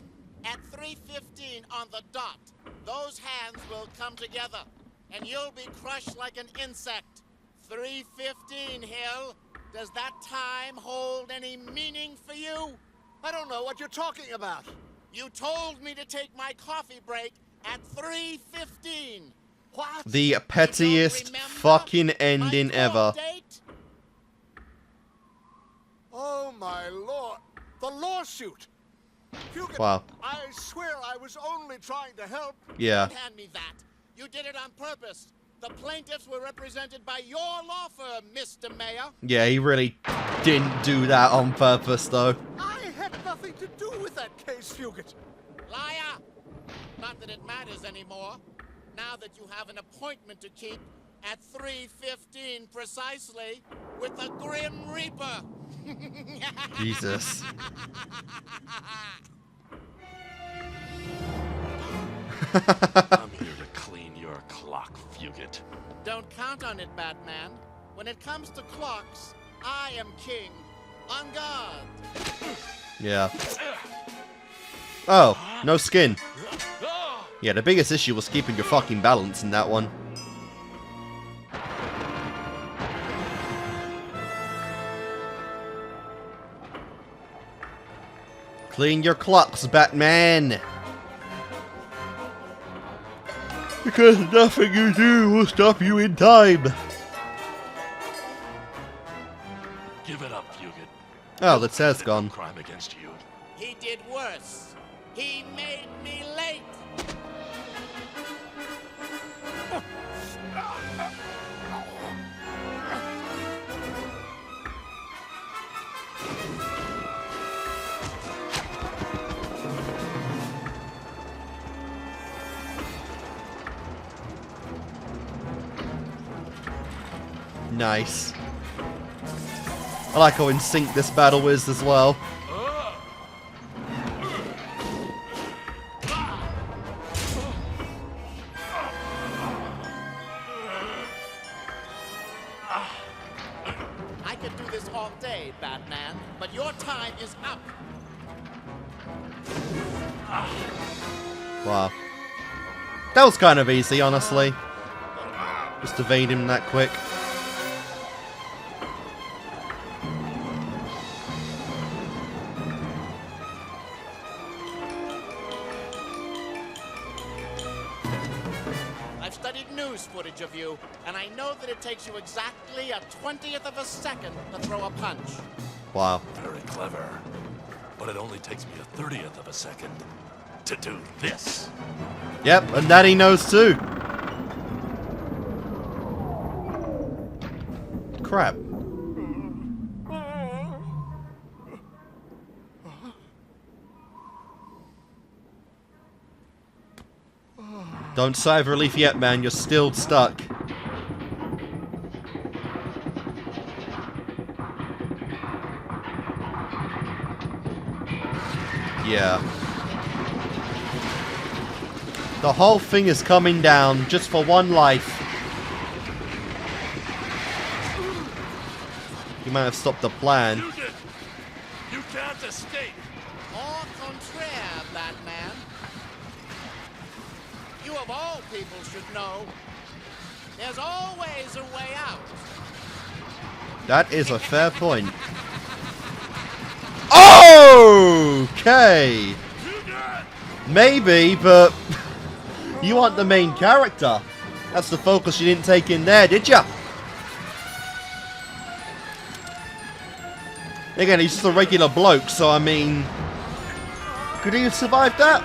At 3:15 on the dot, those hands will come together, and you'll be crushed like an insect. 3:15, Hill. Does that time hold any meaning for you? I don't know what you're talking about. You told me to take my coffee break at 3:15. What? The pettiest fucking ending ever. Oh my lord. The lawsuit. Wow. I swear I was only trying to help. Yeah. Don't hand me that. You did it on purpose. The plaintiffs were represented by your law firm, Mr. Mayor. Yeah, he really didn't do that on purpose, though. I had nothing to do with that case, Fugit. Liar! Not that it matters anymore. Now that you have an appointment to keep at 3:15 precisely with the Grim Reaper. Jesus. I'm here to clean your clock, Fugit. Don't count on it, Batman. When it comes to clocks, I am king. On guard. Yeah. Oh, no skin. Yeah, the biggest issue was keeping your fucking balance in that one. Clean your clocks, Batman! Because nothing you do will stop you in time. Give it up, Fugit. Oh, the chair's gone. Crime against you. He did worse. He made me late. Nice. I like how in sync this battle is as well. I could do this all day, Batman, but your time is up. Wow. That was kind of easy, honestly. Just evade him that quick. I've studied news footage of you, and I know that it takes you exactly a 20th of a second to throw a punch. Wow. Very clever. But it only takes me a 30th of a second to do this. Yep, and that he knows too. Crap. Don't sigh of relief yet, man. You're still stuck. Yeah. The whole thing is coming down just for one life. You might have stopped the plan. You can't escape. Au contraire, Batman. You of all people should know. There's always a way out. That is a fair point. Okay. Maybe, but you aren't the main character. That's the focus you didn't take in there, did ya? Again, he's just a regular bloke, so I mean, could he have survived that?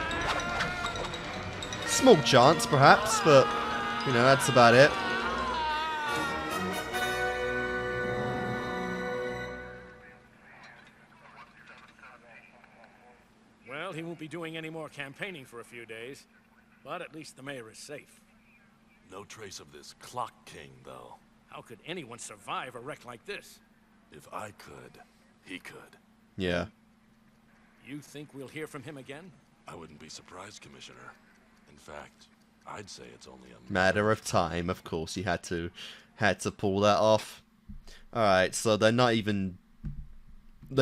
Small chance, perhaps, but you know, that's about it. Well, he won't be doing any more campaigning for a few days, but at least the mayor is safe. No trace of this Clock King, though. How could anyone survive a wreck like this? If I could, he could. Yeah. You think we'll hear from him again? I wouldn't be surprised, Commissioner. In fact, I'd say it's only a Matter of time, of course. You had to pull that off. Alright, so they're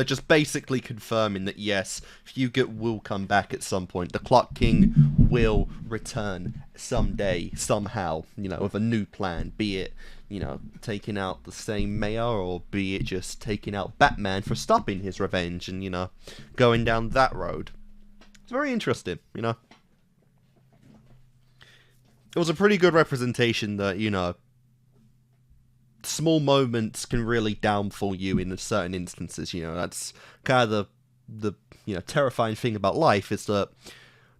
just basically confirming that yes, Fugit will come back at some point. The Clock King will return someday, somehow, you know, with a new plan. Be it, you know, taking out the same mayor, or be it just taking out Batman for stopping his revenge and, you know, going down that road. It's very interesting, you know. It was a pretty good representation that, you know, small moments can really downfall you in certain instances. You know, that's kind of the you know, terrifying thing about life, is that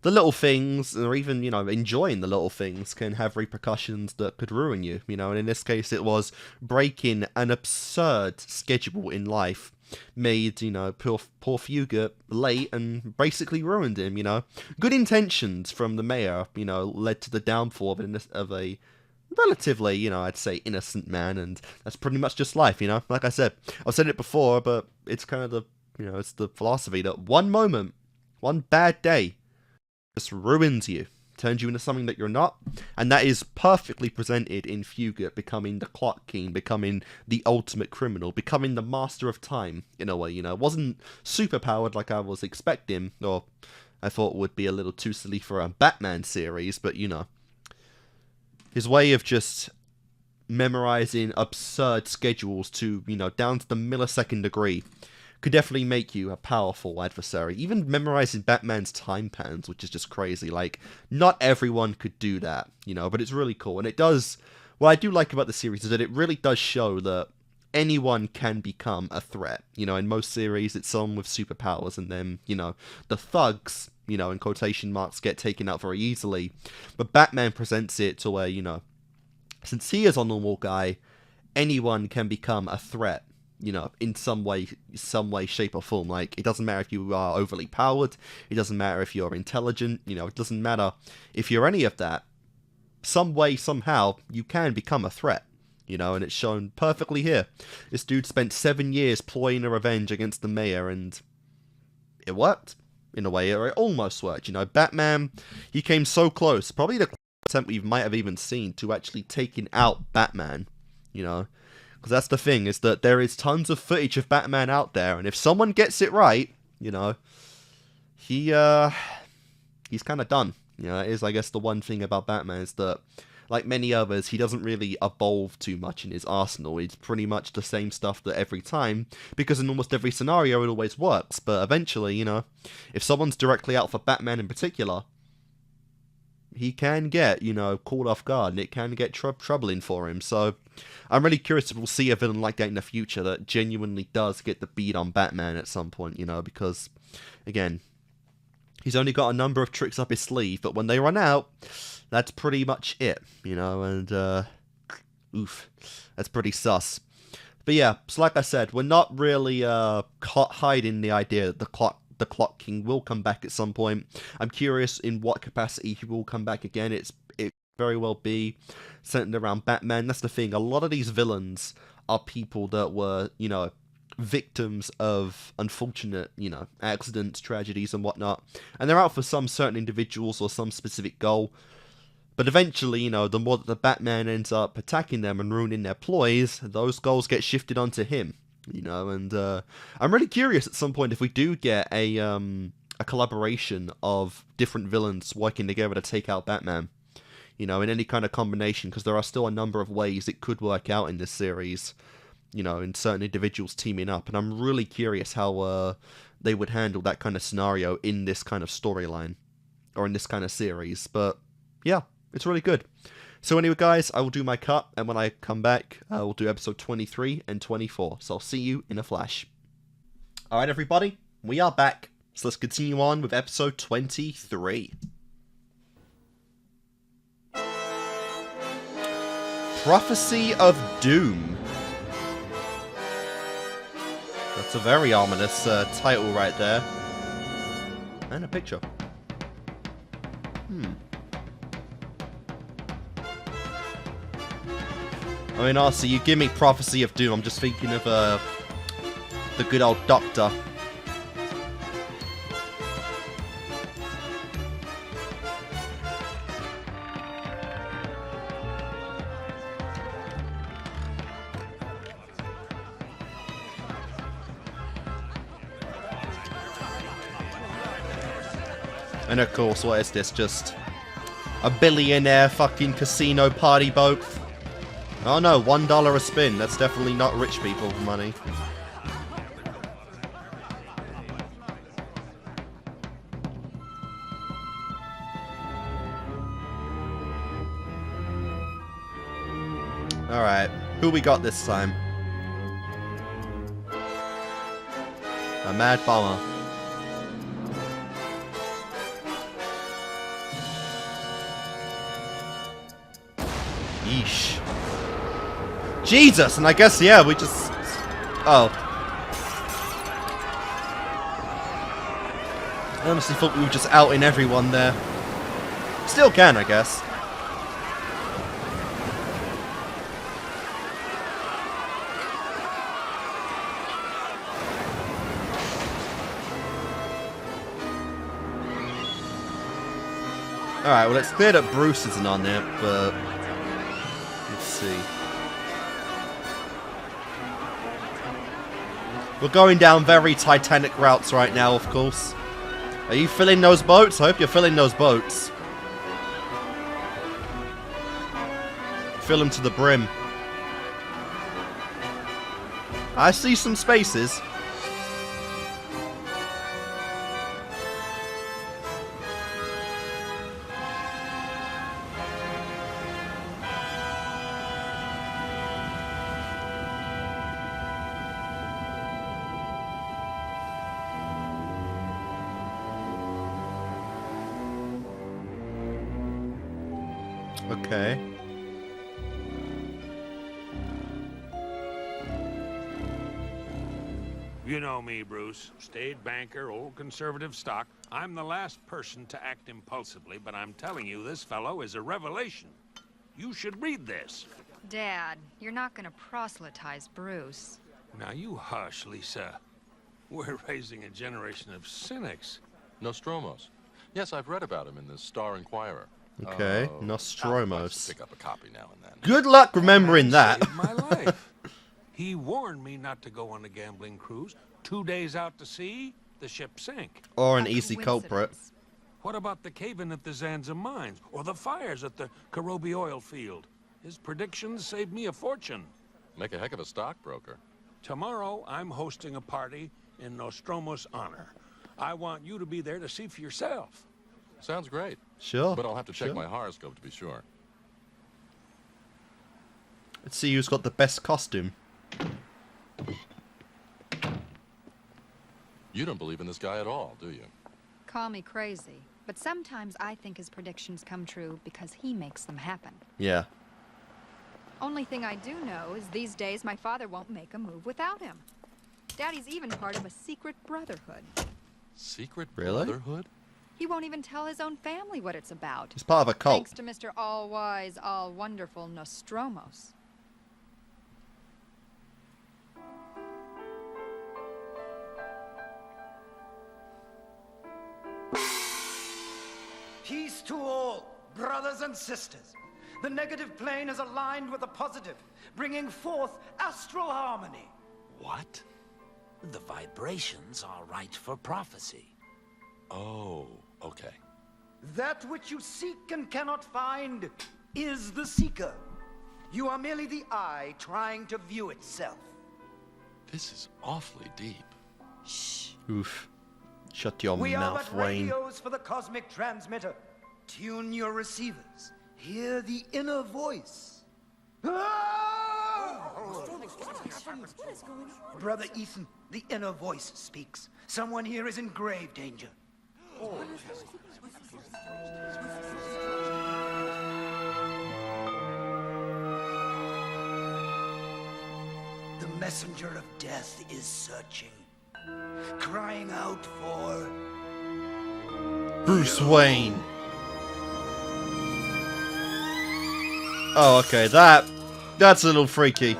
the little things, or even, you know, enjoying the little things, can have repercussions that could ruin you, you know. And in this case, it was breaking an absurd schedule in life made, you know, poor Fugit late and basically ruined him, you know. Good intentions from the mayor, you know, led to the downfall of a relatively, you know, I'd say innocent man, and that's pretty much just life, you know. Like I said, I've said it before, but it's kind of the, you know, it's the philosophy that one moment, one bad day, just ruins you, turns you into something that you're not, and that is perfectly presented in Fugit becoming the Clock King, becoming the ultimate criminal, becoming the master of time, in a way, you know. It wasn't super powered like I was expecting, or I thought would be a little too silly for a Batman series, but, you know, his way of just memorizing absurd schedules to, you know, down to the millisecond degree could definitely make you a powerful adversary. Even memorizing Batman's time patterns, which is just crazy. Like, not everyone could do that, you know, but it's really cool. And it does, what I do like about the series is that it really does show that anyone can become a threat. You know, in most series, it's someone with superpowers, and then, you know, the thugs, you know, in quotation marks, get taken out very easily. But Batman presents it to where, you know, since he is a normal guy, anyone can become a threat, you know, in some way, shape, or form. Like, it doesn't matter if you are overly powered, it doesn't matter if you're intelligent, you know, it doesn't matter if you're any of that. Some way, somehow, you can become a threat, you know, and it's shown perfectly here. This dude spent 7 years plotting a revenge against the mayor, and it worked. In a way, or it almost worked. You know, Batman, he came so close, probably the attempt we might have even seen, to actually taking out Batman, you know. Because that's the thing, is that there is tons of footage of Batman out there, and if someone gets it right, you know, he's kind of done. You know, that is, I guess, the one thing about Batman, is that, like many others, he doesn't really evolve too much in his arsenal. It's pretty much the same stuff that every time, because in almost every scenario it always works. But eventually, you know, if someone's directly out for Batman in particular, he can get, you know, caught off guard, and it can get troubling for him. So I'm really curious if we'll see a villain like that in the future that genuinely does get the beat on Batman at some point, you know, because, again, he's only got a number of tricks up his sleeve, but when they run out, that's pretty much it, you know, and, oof, that's pretty sus. But yeah, so like I said, we're not really, hiding the idea that the Clock King will come back at some point. I'm curious in what capacity he will come back again. It very well be centered around Batman. That's the thing, a lot of these villains are people that were, you know, victims of unfortunate, you know, accidents, tragedies, and whatnot, and they're out for some certain individuals or some specific goal. But eventually, you know, the more that the Batman ends up attacking them and ruining their ploys, those goals get shifted onto him. You know, and I'm really curious at some point if we do get a collaboration of different villains working together to take out Batman. You know, in any kind of combination, because there are still a number of ways it could work out in this series. You know, in certain individuals teaming up, and I'm really curious how they would handle that kind of scenario in this kind of storyline, or in this kind of series. But yeah, it's really good. So anyway, guys, I will do my cut, and when I come back, I will do episode 23 and 24. So I'll see you in a flash. Alright, everybody, we are back. So let's continue on with episode 23. Prophecy of Doom. That's a very ominous title right there. And a picture. I mean, honestly, you give me Prophecy of Doom, I'm just thinking of the good old Doctor. And of course, what is this? Just a billionaire fucking casino party boat? Oh no, $1 a spin. That's definitely not rich people money. Alright, who we got this time? A Mad Bomber. Yeesh. Jesus, and I guess, yeah, we just... Oh. I honestly thought we were just outing everyone there. Still can, I guess. Alright, well, it's clear that Bruce isn't on there, but... Let's see. We're going down very Titanic routes right now, of course. Are you filling those boats? I hope you're filling those boats. Fill them to the brim. I see some spaces. Okay. You know me, Bruce. Staid banker, old conservative stock. I'm the last person to act impulsively, but I'm telling you, this fellow is a revelation. You should read this. Dad, you're not gonna proselytize Bruce. Now you hush, Lisa. We're raising a generation of cynics. Nostromos. Yes, I've read about him in the Star Inquirer. Okay, Nostromos. Pick up a copy now and then. Good luck remembering that. Saved my life. He warned me not to go on a gambling cruise. 2 days out to sea, the ship sank. Or an easy culprit. What about the cave-in at the Zanza mines? Or the fires at the Karobi oil field? His predictions saved me a fortune. Make a heck of a stockbroker. Tomorrow, I'm hosting a party in Nostromo's honor. I want you to be there to see for yourself. Sounds great. Sure. But I'll have to check my horoscope to be sure. Let's see who's got the best costume. You don't believe in this guy at all, do you? Call me crazy, but sometimes I think his predictions come true because he makes them happen. Yeah. Only thing I do know is these days my father won't make a move without him. Daddy's even part of a secret brotherhood. Secret Really? brotherhood? He won't even tell his own family what it's about. He's part of a cult. Thanks to Mr. All-Wise, All-Wonderful Nostromos. Peace to all, brothers and sisters. The negative plane is aligned with the positive, bringing forth astral harmony. What? The vibrations are right for prophecy. Oh, okay. That which you seek and cannot find is the seeker. You are merely the eye trying to view itself. This is awfully deep. Shh. Oof. Shut your We are mouth, but Wayne. radios for the cosmic transmitter. Tune your receivers. Hear the inner voice. Brother Ethan, the inner voice speaks. Someone here is in grave danger. The messenger of death is searching, crying out for Bruce Wayne. Oh, okay, that's a little freaky.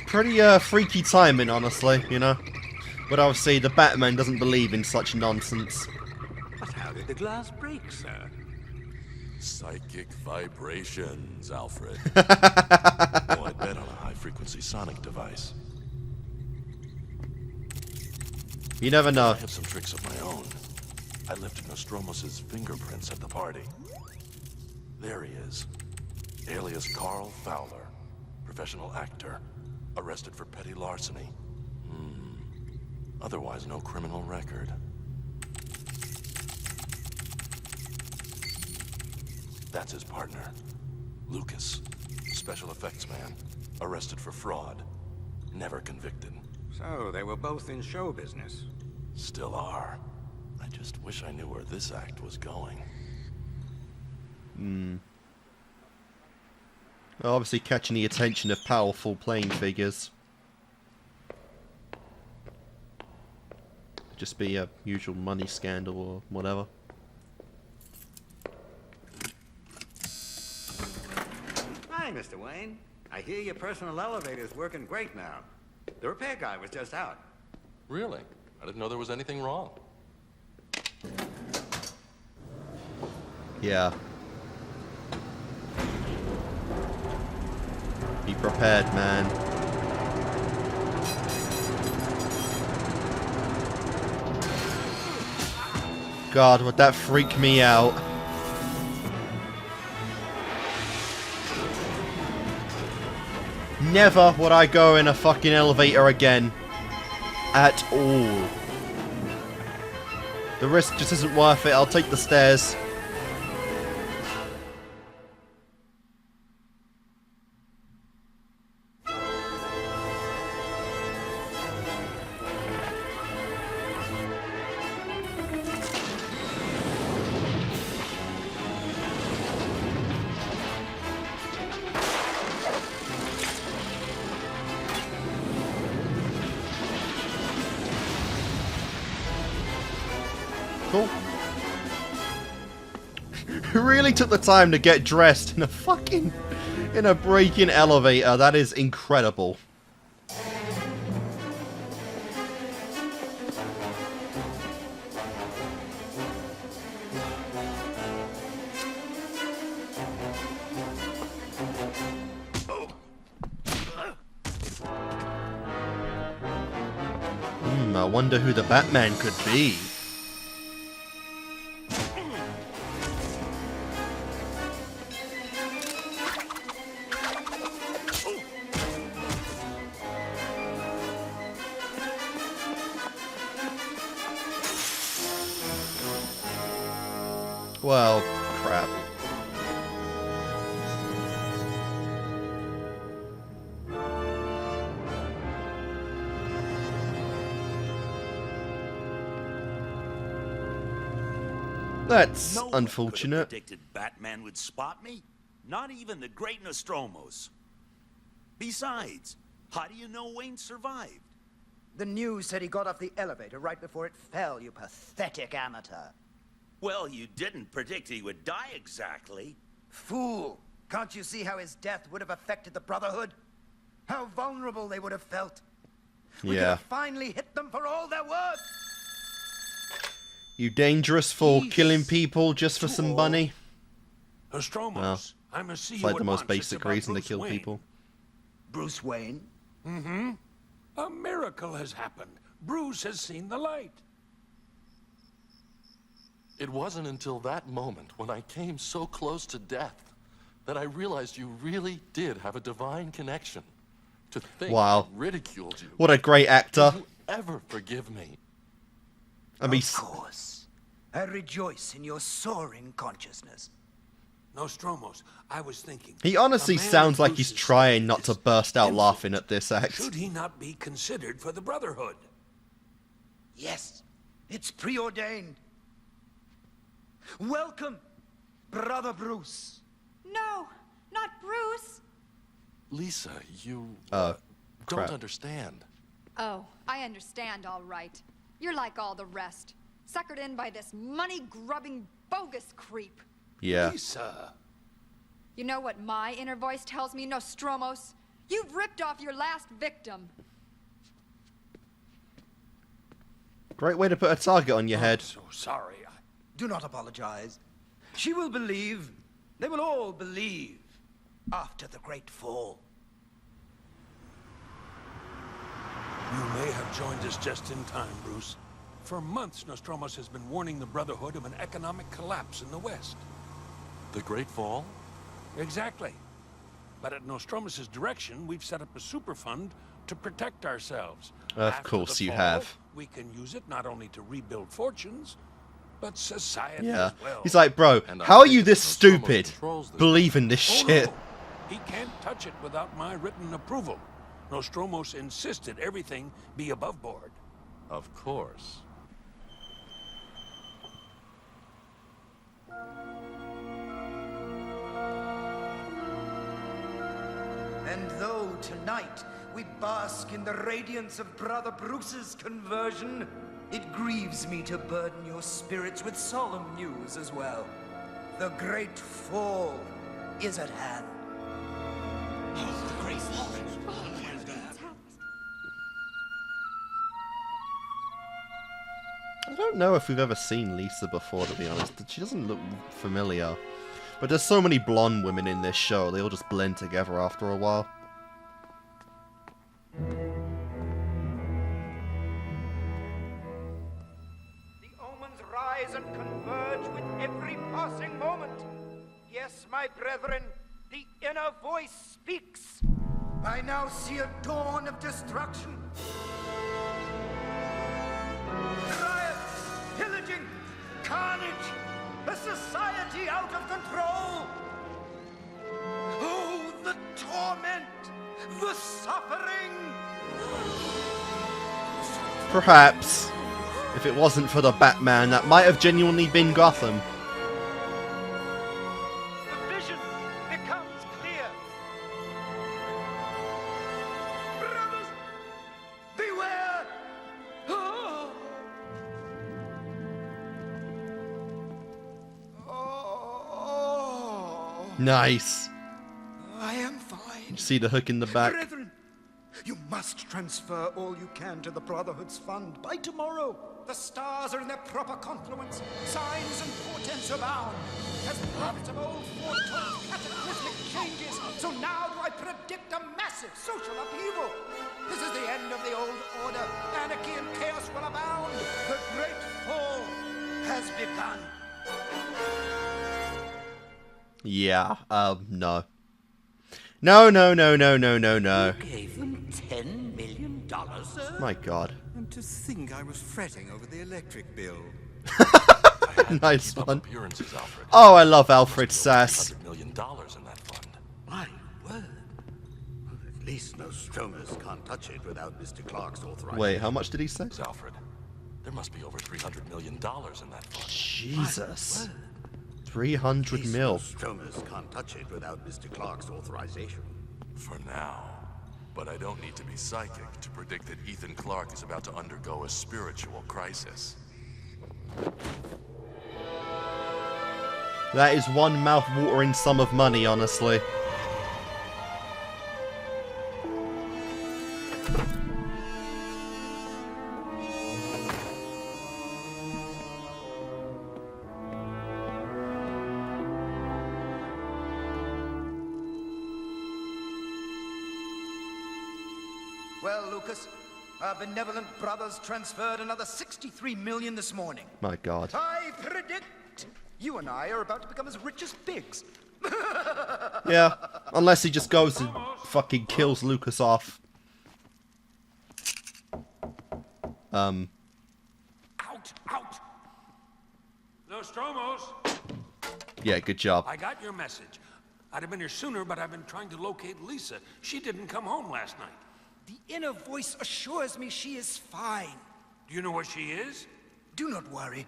Pretty freaky timing, honestly, you know. But obviously, the Batman doesn't believe in such nonsense. But how did the glass break, sir? Psychic vibrations, Alfred. Oh, I'd bet on a high-frequency sonic device. You never know. I have some tricks of my own. I lifted Nostromos's fingerprints at the party. There he is. Alias Carl Fowler. Professional actor. Arrested for petty larceny. Otherwise, no criminal record. That's his partner. Lucas. Special effects man. Arrested for fraud. Never convicted. So, they were both in show business. Still are. I just wish I knew where this act was going. Obviously catching the attention of powerful playing figures. Just be a usual money scandal or whatever. Hi, Mr. Wayne. I hear your personal elevator's working great now. The repair guy was just out. Really? I didn't know there was anything wrong. Yeah. Be prepared, man. God, would that freak me out? Never would I go in a fucking elevator again. At all. The risk just isn't worth it. I'll take the stairs. Cool. Who really took the time to get dressed in a break-in elevator? That is incredible. I wonder who the Batman could be. Well, crap. That's no unfortunate. One could have predicted Batman would spot me. Not even the great Nostromos. Besides, how do you know Wayne survived? The news said he got off the elevator right before it fell, you pathetic amateur. Well, you didn't predict he would die exactly. Fool! Can't you see how his death would have affected the Brotherhood? How vulnerable they would have felt. We could Yeah. have finally hit them for all they're worth. You dangerous for killing people just for some money? Nostromos, Well, I must see it's you like at the most once. basic It's about reason to Bruce kill Wayne. people. Bruce Wayne? Mm-hmm. A miracle has happened. Bruce has seen the light. It wasn't until that moment, when I came so close to death, that I realized you really did have a divine connection. To think Wow. I ridiculed you. What a great actor. Will you ever forgive me? I mean, Of course. I rejoice in your soaring consciousness. Nostromos, I was thinking. he honestly a man sounds of like he's Bruce's trying not to burst out influence, laughing at this act. Should he not be considered for the Brotherhood? Yes, it's preordained. Welcome, Brother Bruce. No, not Bruce. Lisa, you crap. don't understand. Oh, I understand, all right. You're like all the rest. Suckered in by this money-grubbing, bogus creep. Yeah. Lisa. You know what my inner voice tells me, Nostromos? You've ripped off your last victim. Great way to put a target on your head. So sorry. Do not apologize. She will believe. They will all believe after the great fall. You may have joined us just in time, Bruce. For months, Nostromos has been warning the Brotherhood of an economic collapse in the West. The Great Fall? Exactly. But at Nostromos' direction, we've set up a super fund to protect ourselves. Of After course the you fall, have. We can use it not only to rebuild fortunes, but society Yeah. as well. He's like, bro, And I how are think you that this Nostromo stupid? controls this. Believing this Oh, shit. no. He can't touch it without my written approval. Nostromos insisted everything be above board. Of course. And though tonight we bask in the radiance of Brother Bruce's conversion, it grieves me to burden your spirits with solemn news as well. The Great Fall is at hand. The Great Fall. I don't know if we've ever seen Lisa before, to be honest. She doesn't look familiar. But there's so many blonde women in this show, they all just blend together after a while. The omens rise and converge with every passing moment. Yes, my brethren, the inner voice speaks. I now see a dawn of destruction. Riots, pillaging, carnage, a society out of control. Oh, the torment, the suffering. Perhaps, if it wasn't for the Batman, that might have genuinely been Gotham. The vision becomes clear. Brothers, beware! Oh. Oh. Nice. I am fine. You see the hook in the back? Brethren, you must transfer all you can to the Brotherhood's fund by tomorrow. The stars are in their proper confluence. Signs and portents abound. As prophets of old foretold cataclysmic changes, so now do I predict a massive social upheaval. This is the end of the old order. Anarchy and chaos will abound. The Great Fall has begun. Yeah, no. No, no, no, no, no, no, no. You gave them $10 million, sir? My god. And to think I was fretting over the electric bill. Nice one. Appearances, Alfred. Oh, I love Alfred Sass. $100 million in that fund. My word. Well, at least Nostromus can't touch it without Mr. Clark's authorization. Wait, how much did he say? Alfred, there must be over $300 million in that fund. Jesus. 300 mil. Nostromus can't touch it without Mr. Clark's authorization. For now. But I don't need to be psychic to predict that Ethan Clark is about to undergo a spiritual crisis. That is one mouth-watering sum of money, honestly. Well, Lucas, our benevolent brothers transferred another 63 million this morning. My God. I predict you and I are about to become as rich as pigs. Yeah, unless he just goes and fucking kills Lucas off. Out! Nostromos! Yeah, good job. I got your message. I'd have been here sooner, but I've been trying to locate Lisa. She didn't come home last night. The inner voice assures me she is fine. Do you know where she is? Do not worry.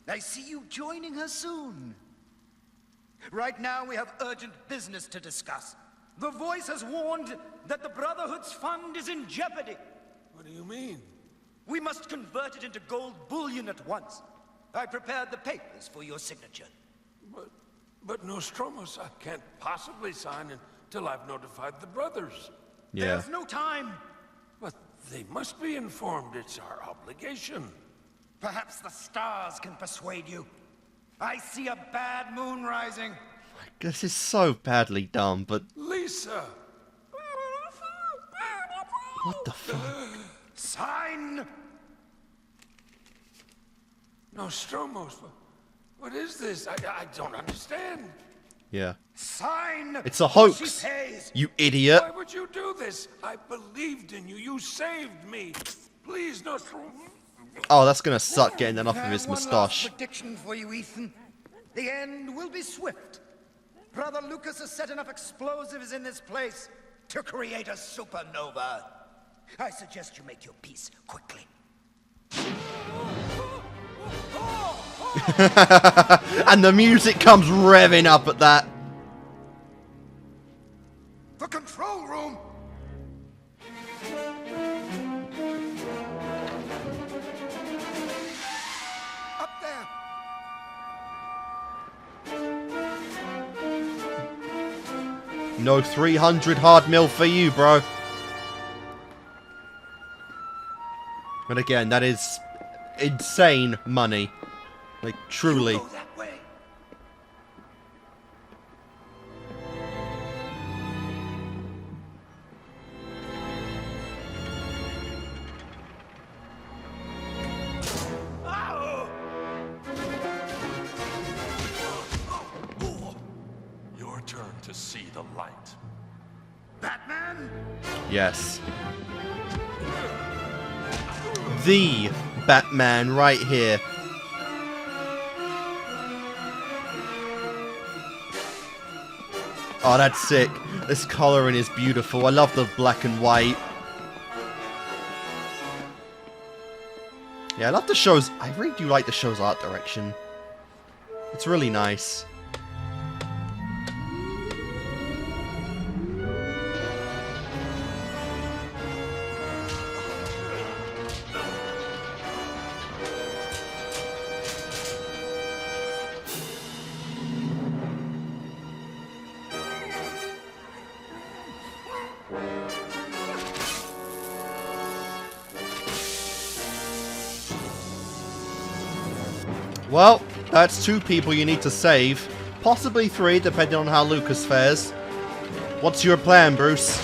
I see you joining her soon. Right now, we have urgent business to discuss. The voice has warned that the Brotherhood's fund is in jeopardy. What do you mean? We must convert it into gold bullion at once. I prepared the papers for your signature. But Nostromos, I can't possibly sign until I've notified the brothers. Yeah. There's no time. But they must be informed. It's our obligation. Perhaps the stars can persuade you. I see a bad moon rising. This is so badly done, but... Lisa! What the fuck? Sign! Nostromos, what is this? I don't understand. Yeah. Sign! It's a hoax, she pays. you idiot. Why would you do this? I believed in you. You saved me. Please, Nostromos. Oh, that's gonna suck getting that off of his One last moustache. prediction for you, Ethan. The end will be swift. Brother Lucas has set enough explosives in this place to create a supernova. I suggest you make your peace quickly. And the music comes revving up at that. The control room! Up there! No 300 hard mil for you, bro. But again, that is insane money. Like, truly. Your turn to see the light. Batman? Yes. The Batman right here. Oh, that's sick. This coloring is beautiful. I love the black and white. Yeah, I love the show's... I really do like the show's art direction. It's really nice. Well, that's 2 people you need to save. Possibly 3, depending on how Lucas fares. What's your plan, Bruce?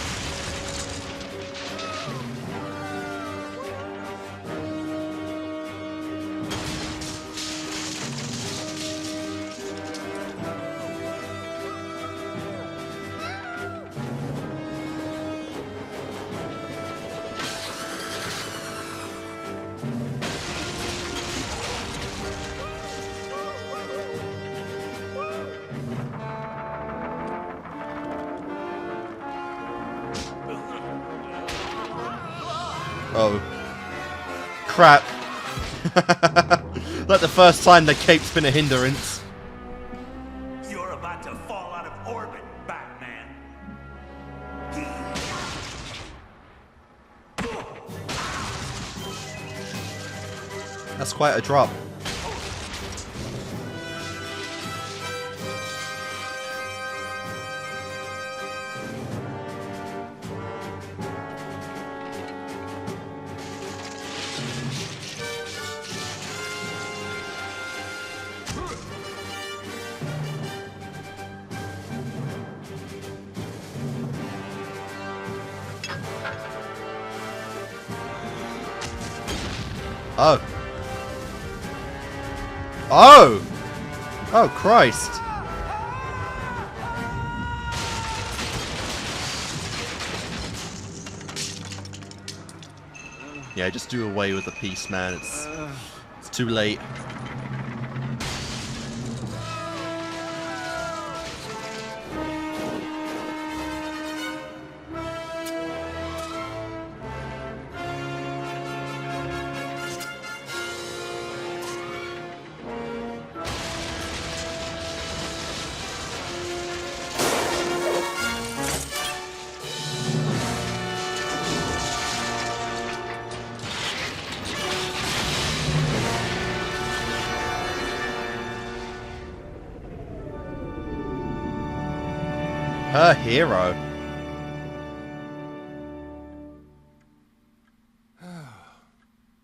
Oh. Crap. Like the first time the cape's been a hindrance. You're about to fall out of orbit, Batman. That's quite a drop. Oh. Oh! Oh, Christ. Yeah, just do away with the piece, man. It's too late. Her hero.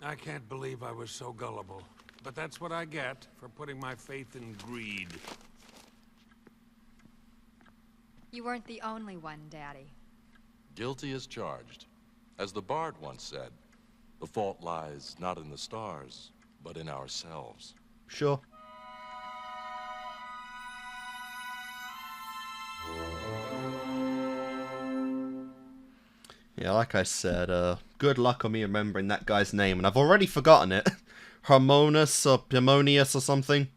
I can't believe I was so gullible. But that's what I get for putting my faith in greed. You weren't the only one, Daddy. Guilty as charged. As the Bard once said, the fault lies not in the stars, but in ourselves. Sure. Yeah, like I said, good luck on me remembering that guy's name, and I've already forgotten it. Harmonious or something.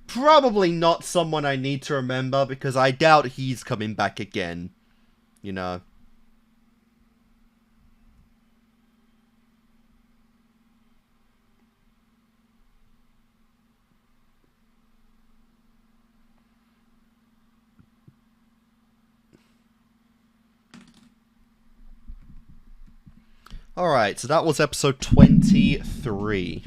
Probably not someone I need to remember, because I doubt he's coming back again. You know. Alright, so that was episode 23.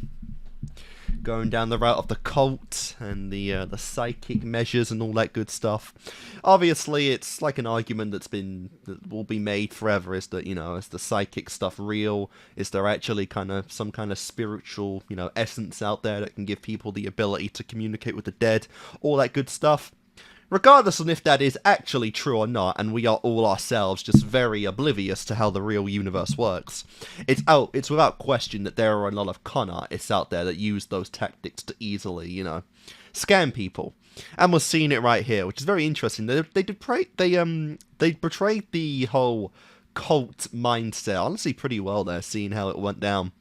Going down the route of the cult and the psychic measures and all that good stuff. Obviously, it's like an argument that will be made forever. Is that, you know, is the psychic stuff real? Is there actually some kind of spiritual, you know, essence out there that can give people the ability to communicate with the dead? All that good stuff. Regardless of if that is actually true or not, and we are all ourselves just very oblivious to how the real universe works, it's without question that there are a lot of con artists out there that use those tactics to easily, you know, scam people. And we're seeing it right here, which is very interesting. They portrayed the whole cult mindset honestly pretty well there, seeing how it went down.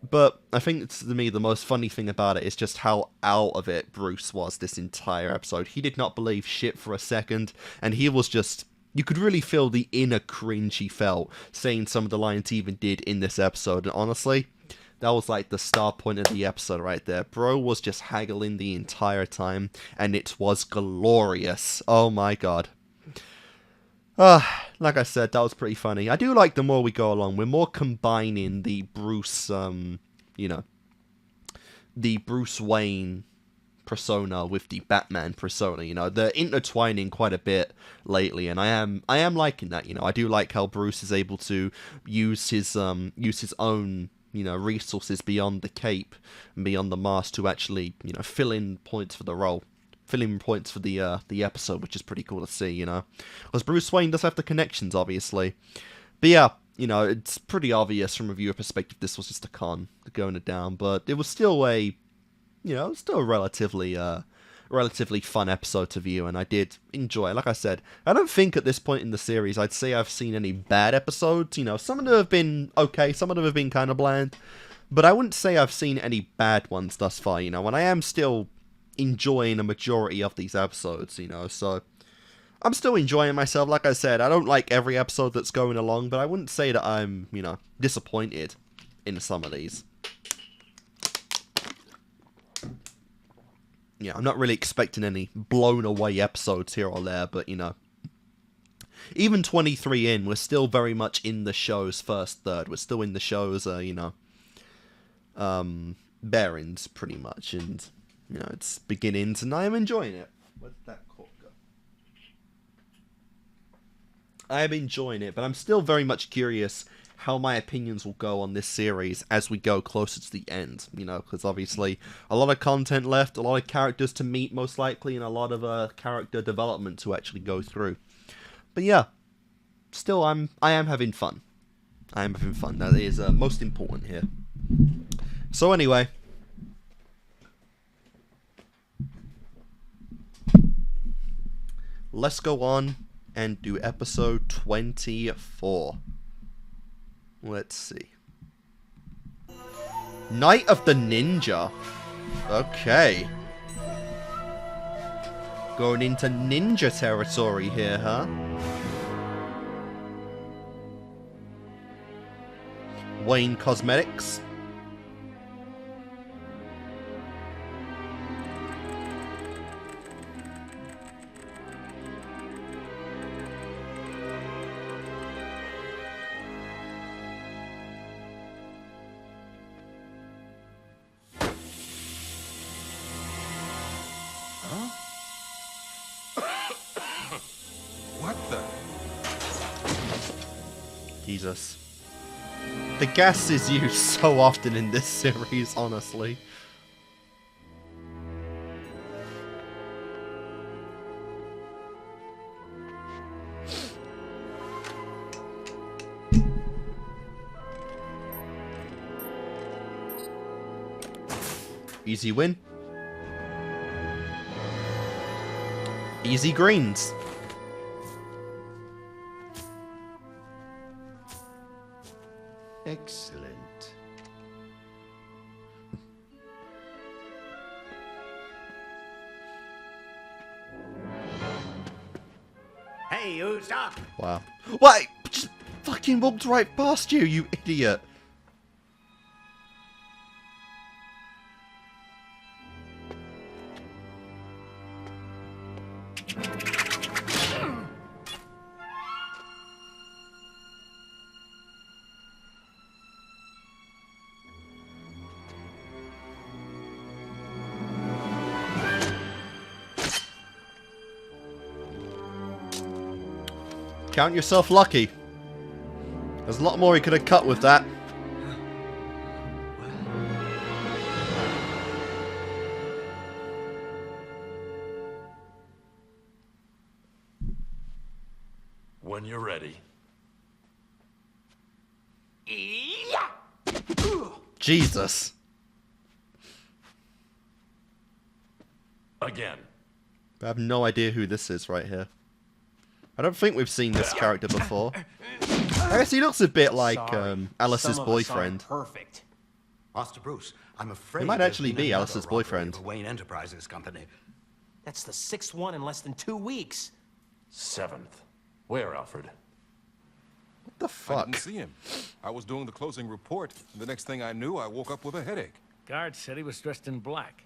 But I think, to me, the most funny thing about it is just how out of it Bruce was this entire episode. He did not believe shit for a second, and he was just... You could really feel the inner cringe he felt saying some of the lines he even did in this episode. And honestly, that was like the star point of the episode right there. Bro was just haggling the entire time, and it was glorious. Oh my god. Like I said, that was pretty funny. I do like the more we go along, we're more combining the Bruce, you know, the Bruce Wayne persona with the Batman persona, you know. They're intertwining quite a bit lately, and I am liking that, you know. I do like how Bruce is able to use his own, you know, resources beyond the cape and beyond the mask to actually, you know, fill in points for the role. Filling points for the episode, which is pretty cool to see, you know. Because Bruce Wayne does have the connections, obviously. But yeah, you know, it's pretty obvious from a viewer perspective this was just a con going it down. But it was still a, you know, still a relatively fun episode to view, and I did enjoy it. Like I said, I don't think at this point in the series I'd say I've seen any bad episodes. You know, some of them have been okay, some of them have been kind of bland. But I wouldn't say I've seen any bad ones thus far, you know, and I am still enjoying a majority of these episodes, you know, so I'm still enjoying myself. Like I said, I don't like every episode that's going along, but I wouldn't say that I'm, you know, disappointed in some of these. Yeah, I'm not really expecting any blown away episodes here or there, but, you know, even 23 in, we're still very much in the show's first third. We're still in the show's, you know, bearings, pretty much, and you know, it's beginnings, and I am enjoying it. Where'd that cork go? I am enjoying it, but I'm still very much curious how my opinions will go on this series as we go closer to the end, you know, because obviously a lot of content left, a lot of characters to meet most likely, and a lot of character development to actually go through. But yeah, still I am having fun. I am having fun. That is most important here. So anyway. Let's go on and do episode 24. Let's see. Night of the Ninja. Okay. Going into ninja territory here, huh? Wayne Cosmetics. Jesus. The gas is used so often in this series, honestly. Easy win. Easy greens. Excellent. Hey, you stop! Wow. What? Just fucking walked right past you, you idiot. Count yourself lucky. There's a lot more he could have cut with that. When you're ready. Jesus. Again. I have no idea who this is right here. I don't think we've seen this character before. I guess he looks a bit like Alice's boyfriend. Perfect. Master Bruce, I'm afraid He might there's actually been be another Alice's robbery boyfriend. of a Wayne Enterprises company. That's the 6th one in less than 2 weeks. 7th. Where, Alfred? What the I fuck? didn't see him. I was doing the closing report. The next thing I knew, I woke up with a headache. Guard said he was dressed in black.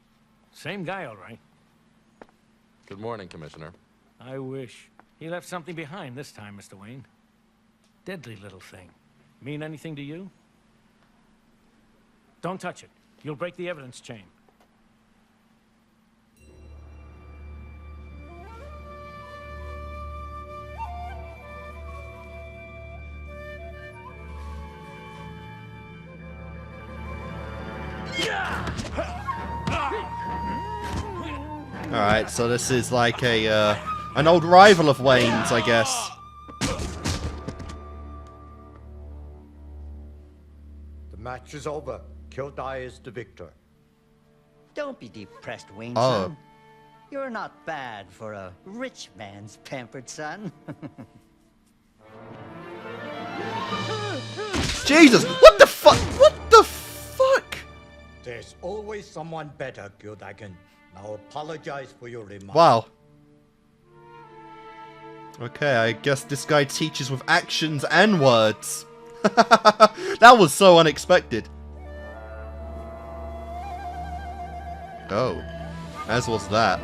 Same guy, all right. Good morning, Commissioner. I wish. He left something behind this time, Mr. Wayne. Deadly little thing. Mean anything to you? Don't touch it. You'll break the evidence chain. Alright, so this is like a an old rival of Wayne's, I guess. The match is over. Kyodai is the victor. Don't be depressed, Wayne, Oh. son. You're not bad for a rich man's pampered son. Jesus! What the fuck? What the fuck? There's always someone better, Kyodai Ken. Now apologize for your remarks. Wow. Okay, I guess this guy teaches with actions and words. That was so unexpected. Oh. As was that.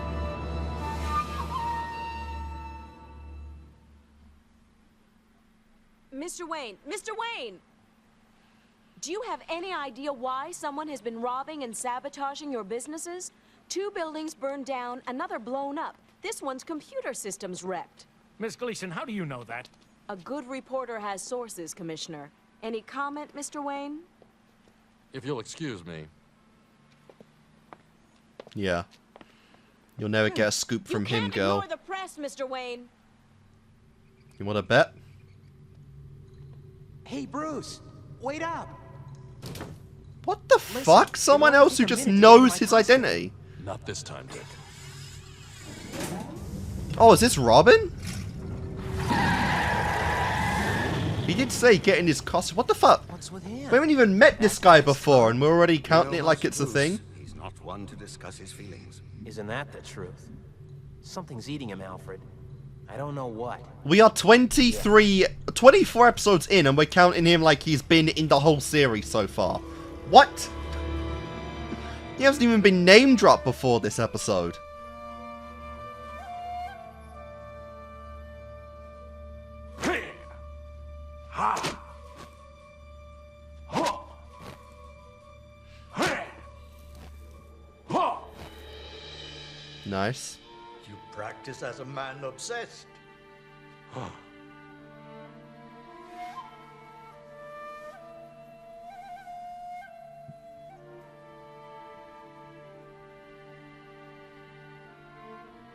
Mr. Wayne! Mr. Wayne! Do you have any idea why someone has been robbing and sabotaging your businesses? 2 buildings burned down, another blown up. This one's computer system's wrecked. Miss Gleason, how do you know that? A good reporter has sources, Commissioner. Any comment, Mr. Wayne? If you'll excuse me. Yeah. You'll never get a scoop from him, girl. Ignore the press, Mr. Wayne. You want to bet? Hey, Bruce, wait up. What the fuck? Someone else who just knows his identity? Not this time, Dick. Oh, is this Robin? He did say get in his costume. What the fuck? What's with him? We haven't even met this guy before, and we're already counting it like it's a thing. He's not one to discuss his feelings. Isn't that the truth? Something's eating him, Alfred. I don't know what. We are 24 episodes in, and we're counting him like he's been in the whole series so far. What? He hasn't even been name dropped before this episode. Nice. You practice as a man obsessed.